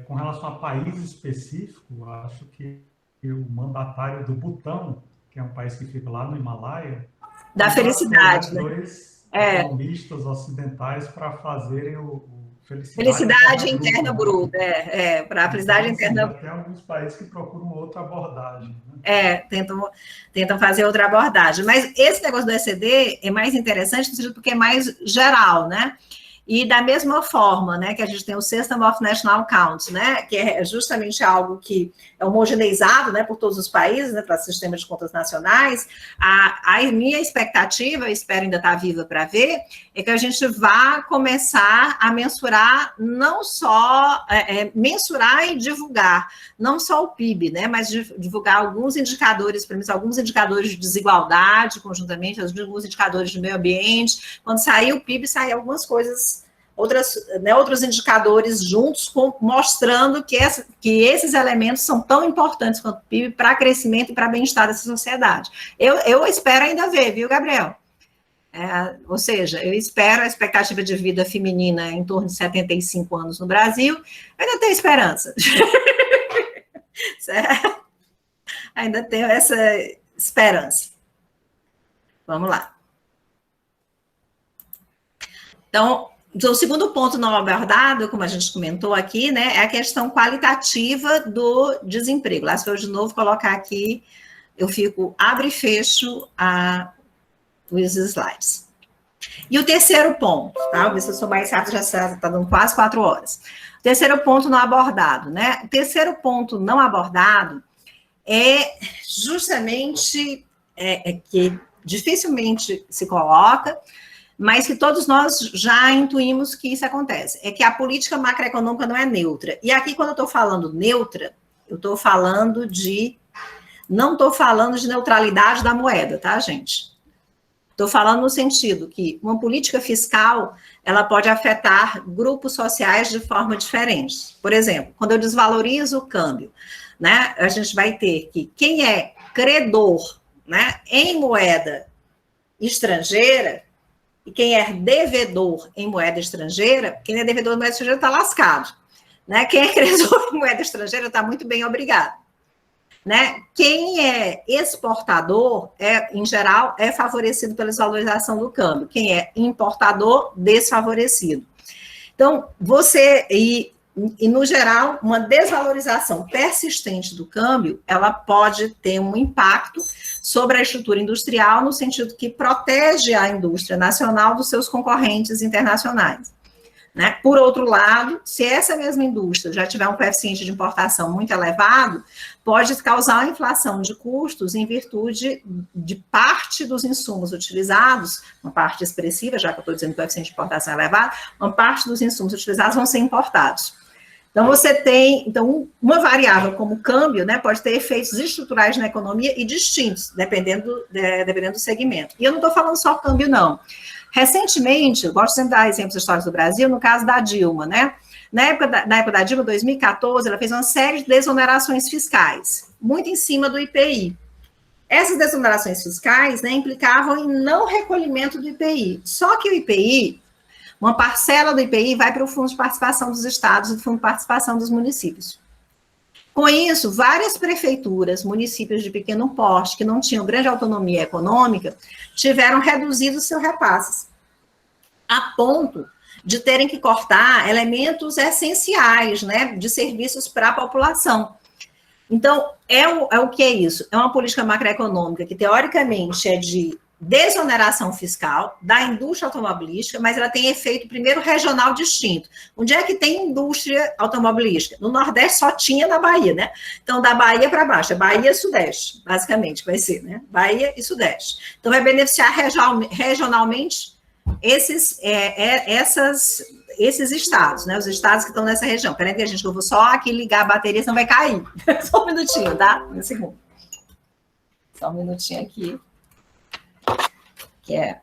com relação a país específico, acho que o mandatário do Butão, que é um país que fica lá no Himalaia... Da felicidade, né? Dois economistas ocidentais para fazerem o Felicidade interna bruta, para a felicidade interna. Tem alguns países que procuram outra abordagem. Né? Tentam fazer outra abordagem. Mas esse negócio do ECD é mais interessante, porque é mais geral, né? E da mesma forma, né, que a gente tem o System of National Accounts, né, que é justamente algo que é homogeneizado, né, por todos os países, né, para o sistema de contas nacionais, a minha expectativa, eu espero ainda estar viva para ver, é que a gente vá começar a mensurar, não só, mensurar e divulgar, não só o PIB, né, mas divulgar alguns indicadores, pelo menos alguns indicadores de desigualdade, conjuntamente, alguns indicadores de meio ambiente. Quando sair o PIB, sair algumas coisas, outros indicadores juntos, mostrando que esses elementos são tão importantes quanto o PIB para crescimento e para bem-estar dessa sociedade. Eu espero ainda ver, viu, Gabriel? Ou seja, eu espero a expectativa de vida feminina em torno de 75 anos no Brasil, eu ainda tenho esperança. Certo? Ainda tenho essa esperança. Vamos lá. Então, o segundo ponto não abordado, como a gente comentou aqui, né, é a questão qualitativa do desemprego. Lá, se eu de novo colocar aqui, eu fico, abro e fecho os slides. E o terceiro ponto, tá? Vou ver se eu sou mais rápido, já está dando quase 4 horas. O terceiro ponto não abordado, né? O terceiro ponto não abordado é justamente que dificilmente se coloca, mas que todos nós já intuímos que isso acontece, é que a política macroeconômica não é neutra. E aqui, quando eu estou falando neutra, eu estou falando não estou falando de neutralidade da moeda, tá, gente? Estou falando no sentido que uma política fiscal, ela pode afetar grupos sociais de forma diferente. Por exemplo, quando eu desvalorizo o câmbio, né, a gente vai ter que quem é credor, né, em moeda estrangeira, e quem é devedor em moeda estrangeira, quem é devedor em moeda estrangeira está lascado. Né? Quem é credor em moeda estrangeira está muito bem, obrigado. Né? Quem é exportador, em geral, é favorecido pela desvalorização do câmbio. Quem é importador, desfavorecido. Então, no geral, uma desvalorização persistente do câmbio, ela pode ter um impacto sobre a estrutura industrial, no sentido que protege a indústria nacional dos seus concorrentes internacionais. Né? Por outro lado, se essa mesma indústria já tiver um coeficiente de importação muito elevado, pode causar uma inflação de custos em virtude de parte dos insumos utilizados, uma parte expressiva, já que eu estou dizendo que o coeficiente de importação é elevado, uma parte dos insumos utilizados vão ser importados. Então, você tem uma variável como o câmbio, né, pode ter efeitos estruturais na economia e distintos, dependendo do segmento. E eu não estou falando só câmbio, não. Recentemente, eu gosto sempre de dar exemplos históricos do Brasil, no caso da Dilma, né? Na época da Dilma, 2014, ela fez uma série de desonerações fiscais, muito em cima do IPI. Essas desonerações fiscais, né, implicavam em não recolhimento do IPI. Só que o IPI, uma parcela do IPI vai para o Fundo de Participação dos Estados e do Fundo de Participação dos Municípios. Com isso, várias prefeituras, municípios de pequeno porte, que não tinham grande autonomia econômica, tiveram reduzido seus repasses, a ponto de terem que cortar elementos essenciais, né, de serviços para a população. Então, o que é isso? É uma política macroeconômica que, teoricamente, é de desoneração fiscal da indústria automobilística, mas ela tem efeito, primeiro, regional distinto. Onde é que tem indústria automobilística? No Nordeste só tinha na Bahia, né? Então, da Bahia para baixo, é Bahia e Sudeste, basicamente, vai ser, né? Bahia e Sudeste. Então, vai beneficiar regionalmente esses estados, né? Os estados que estão nessa região. Peraí, gente, que eu vou só aqui ligar a bateria, senão vai cair. Só um minutinho, tá? Um segundo. Só um minutinho aqui. Que é...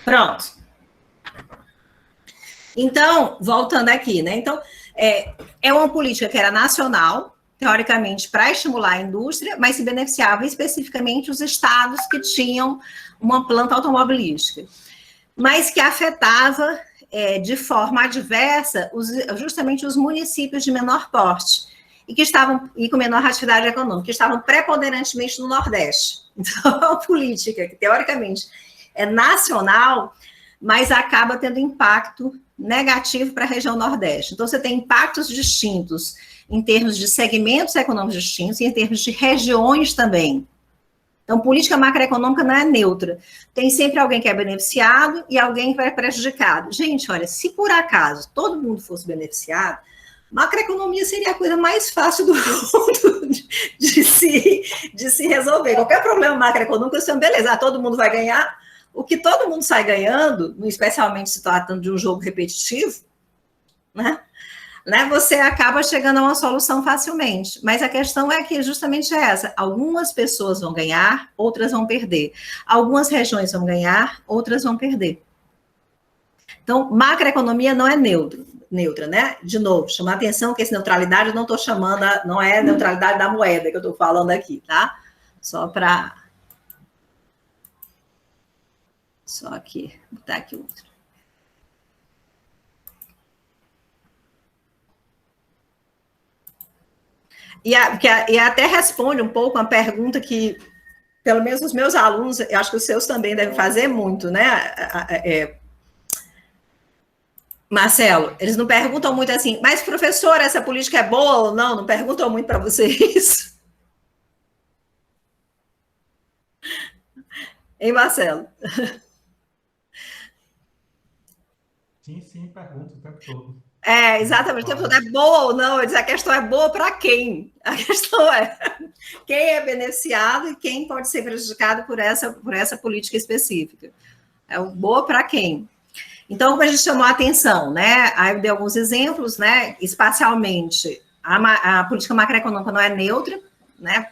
Pronto. Então, voltando aqui, né? Então, é uma política que era nacional, teoricamente, para estimular a indústria, mas se beneficiava especificamente os estados que tinham uma planta automobilística, mas que afetava de forma adversa justamente os municípios de menor porte e com menor atividade econômica, que estavam preponderantemente no Nordeste. Então, é uma política que, teoricamente, é nacional, mas acaba tendo impacto negativo para a região Nordeste. Então, você tem impactos distintos em termos de segmentos econômicos distintos e em termos de regiões também. Então, política macroeconômica não é neutra. Tem sempre alguém que é beneficiado e alguém que vai prejudicado. Gente, olha, se por acaso todo mundo fosse beneficiado, Macroeconomia seria a coisa mais fácil do mundo de se resolver. Qualquer problema macroeconômico, você beleza, todo mundo vai ganhar. O que todo mundo sai ganhando, especialmente se tratando de um jogo repetitivo, né? Você acaba chegando a uma solução facilmente. Mas a questão é que justamente é essa. Algumas pessoas vão ganhar, outras vão perder. Algumas regiões vão ganhar, outras vão perder. Então, macroeconomia não é neutra, né? De novo, chamar atenção que essa neutralidade eu não estou chamando, não é neutralidade da moeda que eu estou falando aqui, tá? Só aqui, botar aqui outro. E até responde um pouco uma pergunta que, pelo menos os meus alunos, eu acho que os seus também devem fazer muito, né? Marcelo, eles não perguntam muito assim, mas professor, essa política é boa ou não? Não perguntam muito para você isso? Hein, Marcelo? Sim, pergunto o tempo todo. Exatamente. O tempo todo é boa ou não? A questão é boa para quem? A questão é quem é beneficiado e quem pode ser prejudicado por essa política específica. É boa para quem? Então, como a gente chamou a atenção, né? Aí eu dei alguns exemplos, né? Espacialmente, a política macroeconômica não é neutra, né?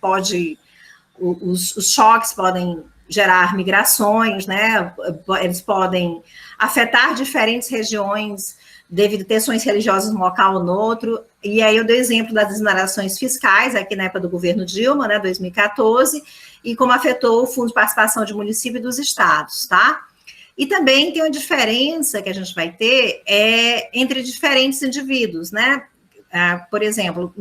Os choques podem gerar migrações, né? Eles podem afetar diferentes regiões devido a tensões religiosas num local ou no outro. E aí eu dei exemplo das desonerações fiscais, aqui na época do governo Dilma, né? 2014, e como afetou o Fundo de Participação de Município e dos Estados, tá? E também tem uma diferença que a gente vai ter entre diferentes indivíduos, né? Por exemplo,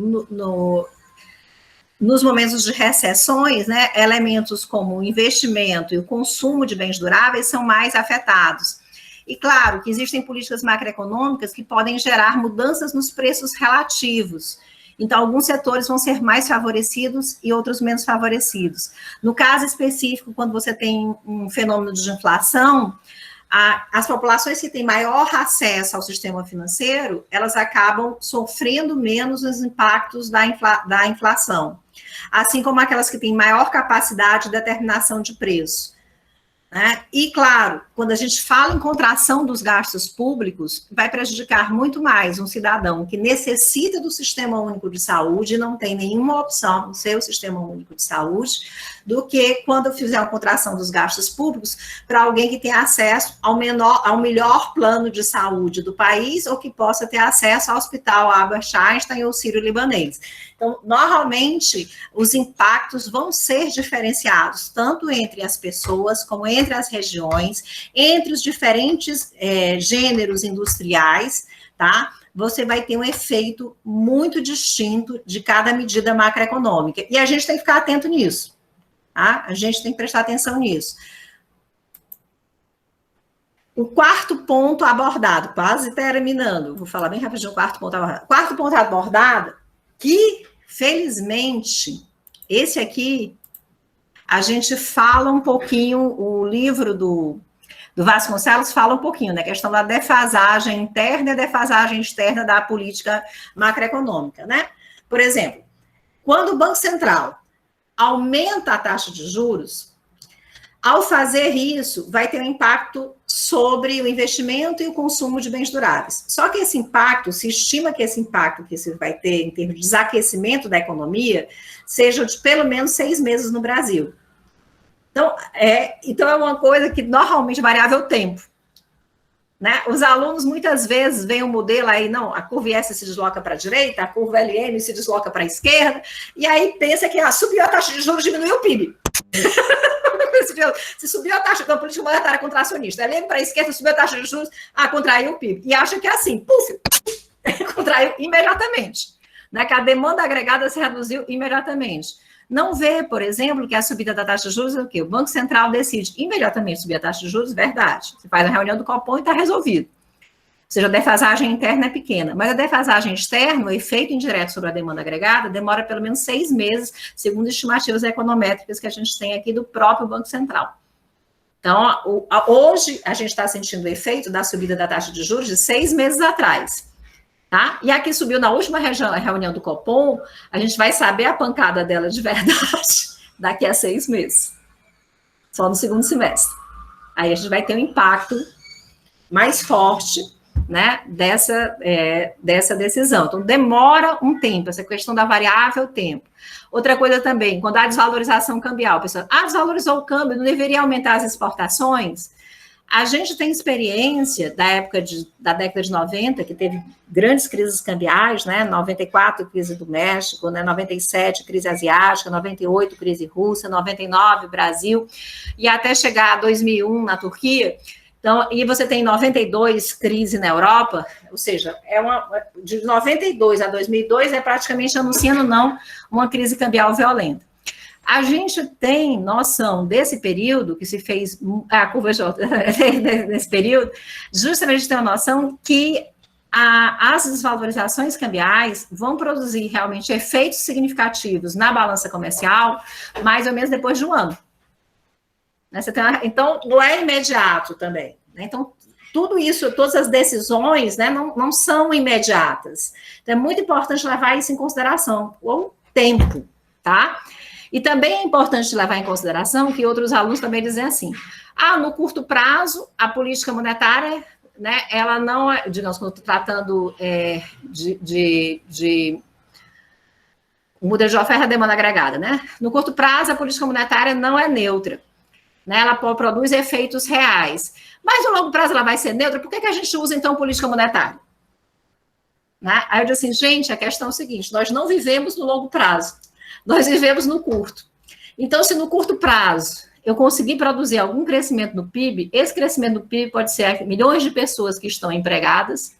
nos momentos de recessões, né, elementos como o investimento e o consumo de bens duráveis são mais afetados. E claro que existem políticas macroeconômicas que podem gerar mudanças nos preços relativos. Então, alguns setores vão ser mais favorecidos e outros menos favorecidos. No caso específico, quando você tem um fenômeno de inflação, as populações que têm maior acesso ao sistema financeiro, elas acabam sofrendo menos os impactos da inflação. Assim como aquelas que têm maior capacidade de determinação de preço. Né? E, claro, quando a gente fala em contração dos gastos públicos, vai prejudicar muito mais um cidadão que necessita do Sistema Único de Saúde e não tem nenhuma opção no seu Sistema Único de Saúde, do que quando eu fizer uma contração dos gastos públicos para alguém que tem acesso ao melhor plano de saúde do país ou que possa ter acesso ao Hospital Albert Einstein ou Sírio-Libanês. Então, normalmente, os impactos vão ser diferenciados, tanto entre as pessoas, como entre as regiões, entre os diferentes gêneros industriais, tá? Você vai ter um efeito muito distinto de cada medida macroeconômica. E a gente tem que ficar atento nisso, tá? A gente tem que prestar atenção nisso. O quarto ponto abordado, quase terminando, vou falar bem rapidinho o quarto ponto abordado. O quarto ponto abordado, que, felizmente, esse aqui, a gente fala um pouquinho, o livro do Vasconcelos fala um pouquinho, né, a questão da defasagem interna e defasagem externa da política macroeconômica, né? Por exemplo, quando o Banco Central aumenta a taxa de juros, ao fazer isso, vai ter um impacto sobre o investimento e o consumo de bens duráveis. Só que esse impacto, se estima que esse impacto que você vai ter em termos de desaquecimento da economia, seja de pelo menos 6 meses no Brasil. Então é uma coisa que normalmente variável o tempo. Né? Os alunos muitas vezes veem um modelo aí, não, a curva S se desloca para a direita, a curva LM se desloca para a esquerda, e aí pensa que subiu a taxa de juros, diminuiu o PIB. Se subiu a taxa da política monetária contracionista, LM para a esquerda, subiu a taxa de juros, contraiu o PIB. E acha que é assim, puf, contraiu imediatamente. Né? Que a demanda agregada se reduziu imediatamente. Não vê, por exemplo, que a subida da taxa de juros é o quê? O Banco Central decide imediatamente subir a taxa de juros, verdade. Você faz a reunião do Copom e está resolvido. Ou seja, a defasagem interna é pequena. Mas a defasagem externa, o efeito indireto sobre a demanda agregada, demora pelo menos 6 meses, segundo estimativas econométricas que a gente tem aqui do próprio Banco Central. Então, hoje, a gente está sentindo o efeito da subida da taxa de juros de 6 meses atrás. tá? E aqui subiu na última reunião do Copom, a gente vai saber a pancada dela de verdade daqui a 6 meses, só no segundo semestre. Aí a gente vai ter um impacto mais forte, né, dessa decisão. Então, demora um tempo, essa questão da variável tempo. Outra coisa também, quando há desvalorização cambial, pessoal, desvalorizou o câmbio, não deveria aumentar as exportações? A gente tem experiência da década de 90, que teve grandes crises cambiais, né? 94, crise do México, né? 97, crise asiática, 98, crise russa, 99, Brasil, e até chegar a 2001 na Turquia. Então, e você tem 92, crise na Europa, ou seja, de 92 a 2002 é praticamente anunciando não uma crise cambial violenta. A gente tem noção desse período, que se fez a curva J, nesse período, justamente tem a noção que as desvalorizações cambiais vão produzir realmente efeitos significativos na balança comercial, mais ou menos depois de um ano. Então, não é imediato também. Então, tudo isso, todas as decisões, né, não são imediatas. Então, é muito importante levar isso em consideração, o tempo, tá? E também é importante levar em consideração que outros alunos também dizem assim, no curto prazo, a política monetária, né, ela não é, digamos, quando estou tratando de modelo de oferta e demanda agregada, né? No curto prazo, a política monetária não é neutra, né? Ela produz efeitos reais. Mas no longo prazo ela vai ser neutra, por que a gente usa, então, política monetária? Né? Aí eu disse assim, gente, a questão é o seguinte, nós não vivemos no longo prazo, nós vivemos no curto. Então, se no curto prazo eu conseguir produzir algum crescimento no PIB, esse crescimento no PIB pode ser milhões de pessoas que estão empregadas,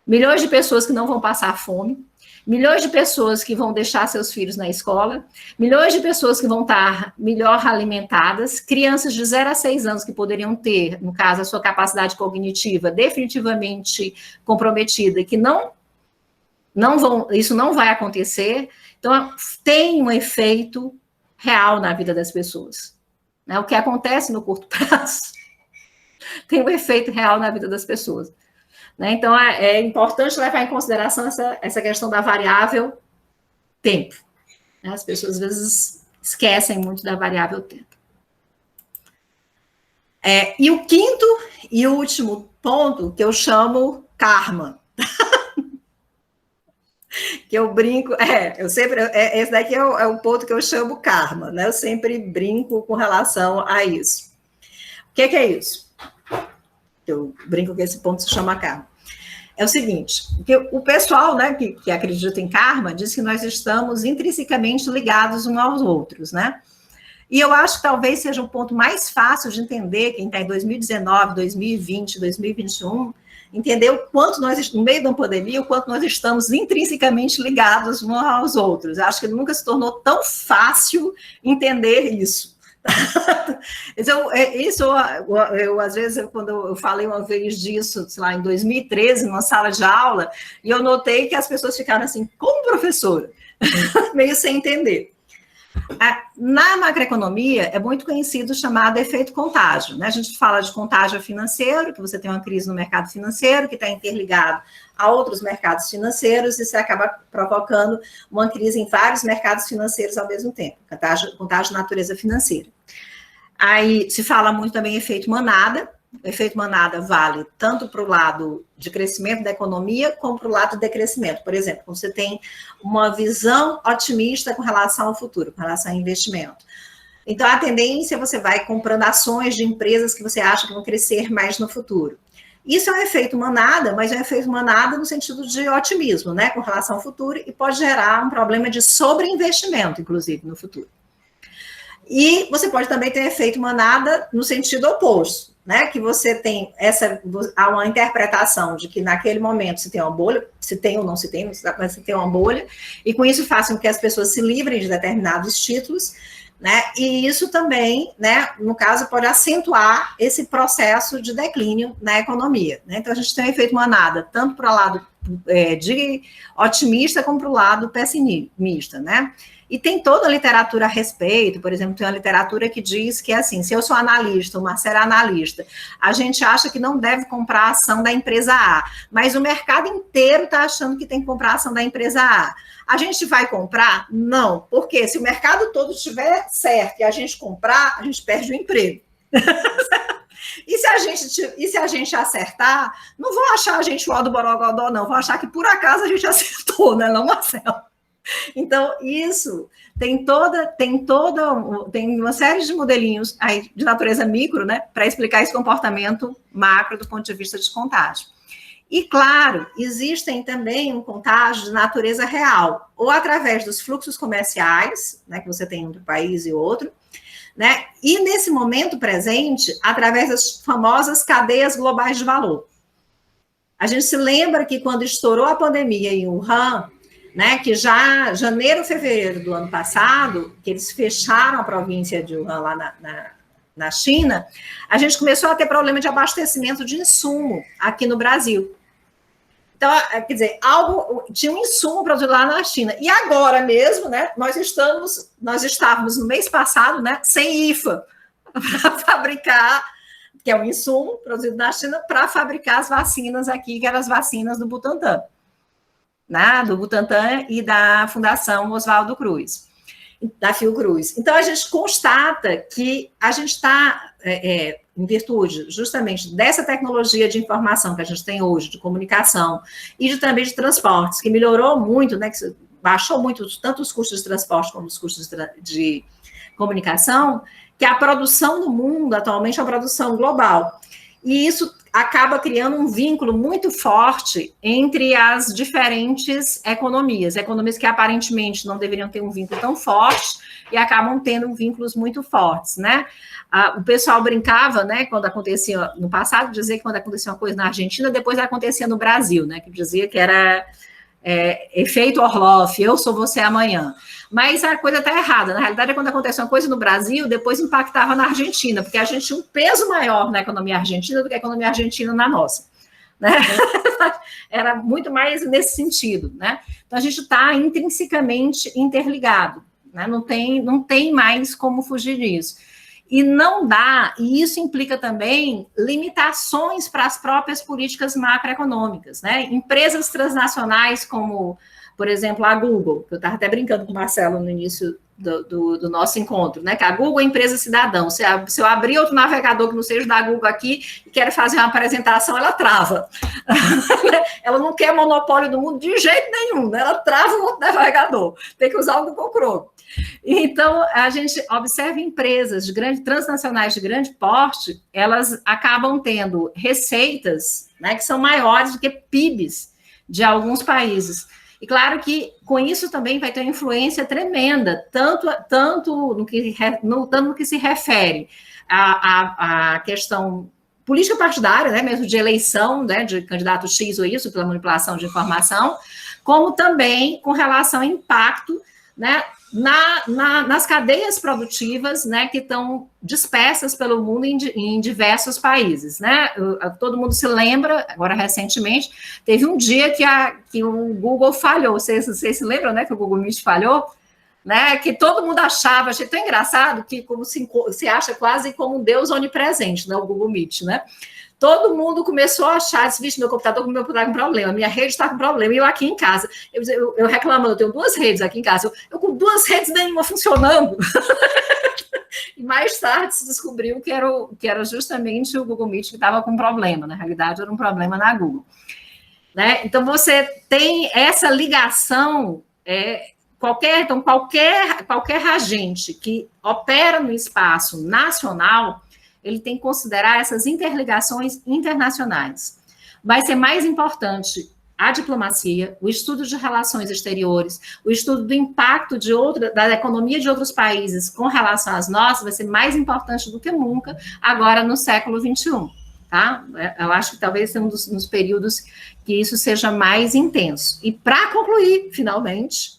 milhões de pessoas que não vão passar fome, milhões de pessoas que vão deixar seus filhos na escola, milhões de pessoas que vão estar melhor alimentadas, crianças de 0 a 6 anos que poderiam ter, no caso, a sua capacidade cognitiva definitivamente comprometida, que isso não vai acontecer. Então, tem um efeito real na vida das pessoas. Né? O que acontece no curto prazo tem um efeito real na vida das pessoas. Né? Então, é importante levar em consideração essa questão da variável tempo. Né? As pessoas, às vezes, esquecem muito da variável tempo. E o quinto e último ponto, que eu chamo karma. Que eu brinco, esse daqui é o ponto que eu chamo karma, né? Eu sempre brinco com relação a isso. O que é isso? Eu brinco que esse ponto se chama karma. É o seguinte, que o pessoal, né, que acredita em karma, diz que nós estamos intrinsecamente ligados uns aos outros, né? E eu acho que talvez seja o ponto mais fácil de entender, quem está em 2019, 2020, 2021, entender o quanto nós, no meio da pandemia, o quanto nós estamos intrinsecamente ligados uns aos outros. Acho que nunca se tornou tão fácil entender isso. Eu, às vezes, quando eu falei uma vez disso, sei lá, em 2013, numa sala de aula, e eu notei que as pessoas ficaram assim, como professora? Meio sem entender. Na macroeconomia, é muito conhecido o chamado efeito contágio, né? A gente fala de contágio financeiro, que você tem uma crise no mercado financeiro, que está interligado a outros mercados financeiros, e você acaba provocando uma crise em vários mercados financeiros ao mesmo tempo, contágio de natureza financeira. Aí se fala muito também em efeito manada. O efeito manada vale tanto para o lado de crescimento da economia, como para o lado de decrescimento. Por exemplo, quando você tem uma visão otimista com relação ao futuro, com relação ao investimento. Então, a tendência, você vai comprando ações de empresas que você acha que vão crescer mais no futuro. Isso é um efeito manada, mas é um efeito manada no sentido de otimismo, né, com relação ao futuro, e pode gerar um problema de sobreinvestimento, inclusive, no futuro. E você pode também ter efeito manada no sentido oposto, né, que você tem há uma interpretação de que naquele momento se tem uma bolha, se tem ou não se tem, mas se tem uma bolha, e com isso faz com que as pessoas se livrem de determinados títulos, né, e isso também, né, no caso, pode acentuar esse processo de declínio na economia, né, então a gente tem um efeito manada, tanto para o lado de otimista como para o lado pessimista, né? E tem toda a literatura a respeito, por exemplo, tem uma literatura que diz que, assim, se eu sou analista, o Marcelo é analista, a gente acha que não deve comprar a ação da empresa A, mas o mercado inteiro está achando que tem que comprar a ação da empresa A. A gente vai comprar? Não, porque se o mercado todo estiver certo e a gente comprar, a gente perde o emprego. E se a gente acertar, não vão achar a gente o ó do Borogodó, não, vão achar que por acaso a gente acertou, né, não, Marcelo? Então, isso tem uma série de modelinhos aí de natureza micro, né, para explicar esse comportamento macro do ponto de vista de contágio. E, claro, existem também um contágio de natureza real, ou através dos fluxos comerciais, né, que você tem entre um país e outro, né, e nesse momento presente, através das famosas cadeias globais de valor. A gente se lembra que quando estourou a pandemia em Wuhan, né, que já janeiro, fevereiro do ano passado, que eles fecharam a província de Wuhan lá na China, a gente começou a ter problema de abastecimento de insumo aqui no Brasil. Então, quer dizer, tinha um insumo produzido lá na China. E agora mesmo, né, nós estávamos no mês passado, né, sem IFA para fabricar, que é um insumo produzido na China, para fabricar as vacinas aqui, que eram as vacinas do Butantan. Né, do Butantan e da Fundação Oswaldo Cruz, da Fiocruz. Então, a gente constata que a gente está, em virtude justamente dessa tecnologia de informação que a gente tem hoje, de comunicação, e também de transportes, que melhorou muito, né, que baixou muito tanto os custos de transporte como os custos de comunicação, que a produção do mundo, atualmente, é uma produção global. E isso acaba criando um vínculo muito forte entre as diferentes economias que aparentemente não deveriam ter um vínculo tão forte e acabam tendo vínculos muito fortes, né? O pessoal brincava, né, quando acontecia, no passado, dizia que quando acontecia uma coisa na Argentina, depois acontecia no Brasil, né, que dizia que era efeito Orloff, eu sou você amanhã. Mas a coisa está errada. Na realidade, quando acontece uma coisa no Brasil, depois impactava na Argentina, porque a gente tinha um peso maior na economia argentina do que a economia argentina na nossa. Né? Era muito mais nesse sentido. Né? Então, a gente está intrinsecamente interligado. Né? Não tem mais como fugir disso. E não dá, e isso implica também limitações para as próprias políticas macroeconômicas, né? Empresas transnacionais como, por exemplo, a Google, que eu estava até brincando com o Marcelo no início do nosso encontro, né? Que a Google é empresa cidadão. Se eu abrir outro navegador que não seja da Google aqui e quero fazer uma apresentação, ela trava. Ela não quer monopólio do mundo de jeito nenhum, né? Ela trava o outro navegador. Tem que usar o Google Chrome. Então, a gente observa empresas transnacionais de grande porte, elas acabam tendo receitas, né, que são maiores do que PIBs de alguns países. E claro que com isso também vai ter uma influência tremenda, tanto no que se refere à questão política partidária, né, mesmo de eleição, né, de candidato X ou isso, pela manipulação de informação, como também com relação ao impacto, né, nas cadeias produtivas, né, que estão dispersas pelo mundo em diversos países, né? Todo mundo se lembra, agora recentemente, teve um dia que o Google falhou, vocês se lembram, né, que o Google Meet falhou? Né, que todo mundo achava, achei tão engraçado, que como se acha quase como um Deus onipresente, né, o Google Meet, né? Todo mundo começou a achar, disse, vixe, meu computador está com problema, minha rede está com problema, e eu aqui em casa, eu reclamando, eu tenho 2 redes aqui em casa, eu com 2 redes nenhuma funcionando. E mais tarde se descobriu que era justamente o Google Meet que estava com problema, na realidade era um problema na Google. Né? Então, você tem essa ligação, qualquer agente que opera no espaço nacional, ele tem que considerar essas interligações internacionais. Vai ser mais importante a diplomacia, o estudo de relações exteriores, o estudo do impacto da economia de outros países com relação às nossas, vai ser mais importante do que nunca agora no século XXI. Tá? Eu acho que talvez seja um dos períodos que isso seja mais intenso. E para concluir, finalmente,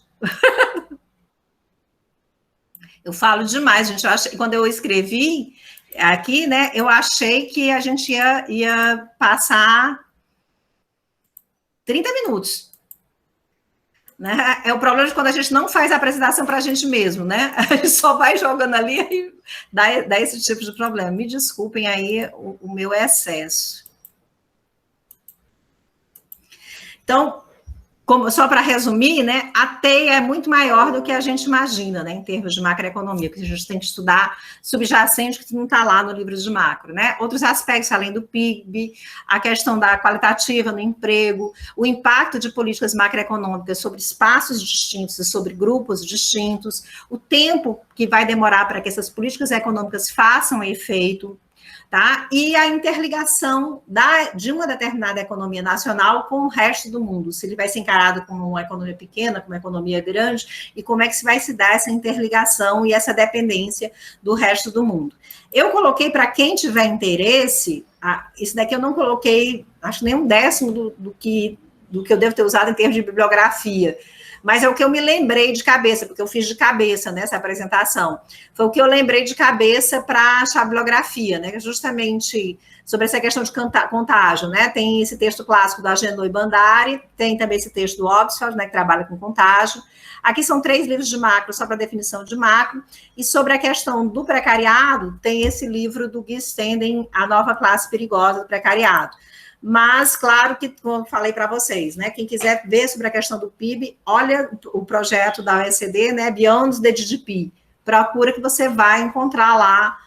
eu falo demais, gente. Quando eu escrevi aqui, né, eu achei que a gente ia passar 30 minutos. Né? É o problema de quando a gente não faz a apresentação para a gente mesmo, né? A gente só vai jogando ali e dá esse tipo de problema. Me desculpem aí o meu excesso. Então, só para resumir, né, a teia é muito maior do que a gente imagina, né, em termos de macroeconomia, que a gente tem que estudar subjacente, que não está lá no livro de macro, né? Outros aspectos, além do PIB, a questão da qualitativa no emprego, o impacto de políticas macroeconômicas sobre espaços distintos e sobre grupos distintos, o tempo que vai demorar para que essas políticas econômicas façam efeito, tá? E a interligação de uma determinada economia nacional com o resto do mundo, se ele vai ser encarado como uma economia pequena, como uma economia grande, e como é que vai se dar essa interligação e essa dependência do resto do mundo. Eu coloquei, para quem tiver interesse, isso daqui eu não coloquei, acho nem 1/10 do que eu devo ter usado em termos de bibliografia, mas é o que eu me lembrei de cabeça, porque eu fiz de cabeça nessa apresentação. Foi o que eu lembrei de cabeça para achar a bibliografia, né? Justamente sobre essa questão de contágio, né? Tem esse texto clássico da Genoa e Bandari, tem também esse texto do Oxford, né, que trabalha com contágio. Aqui são 3 livros de macro, só para definição de macro. E sobre a questão do precariado, tem esse livro do Guy Stenden, A Nova Classe Perigosa do Precariado. Mas, claro que, como eu falei para vocês, né, quem quiser ver sobre a questão do PIB, olha o projeto da OECD, né, Beyond the GDP, procura que você vai encontrar lá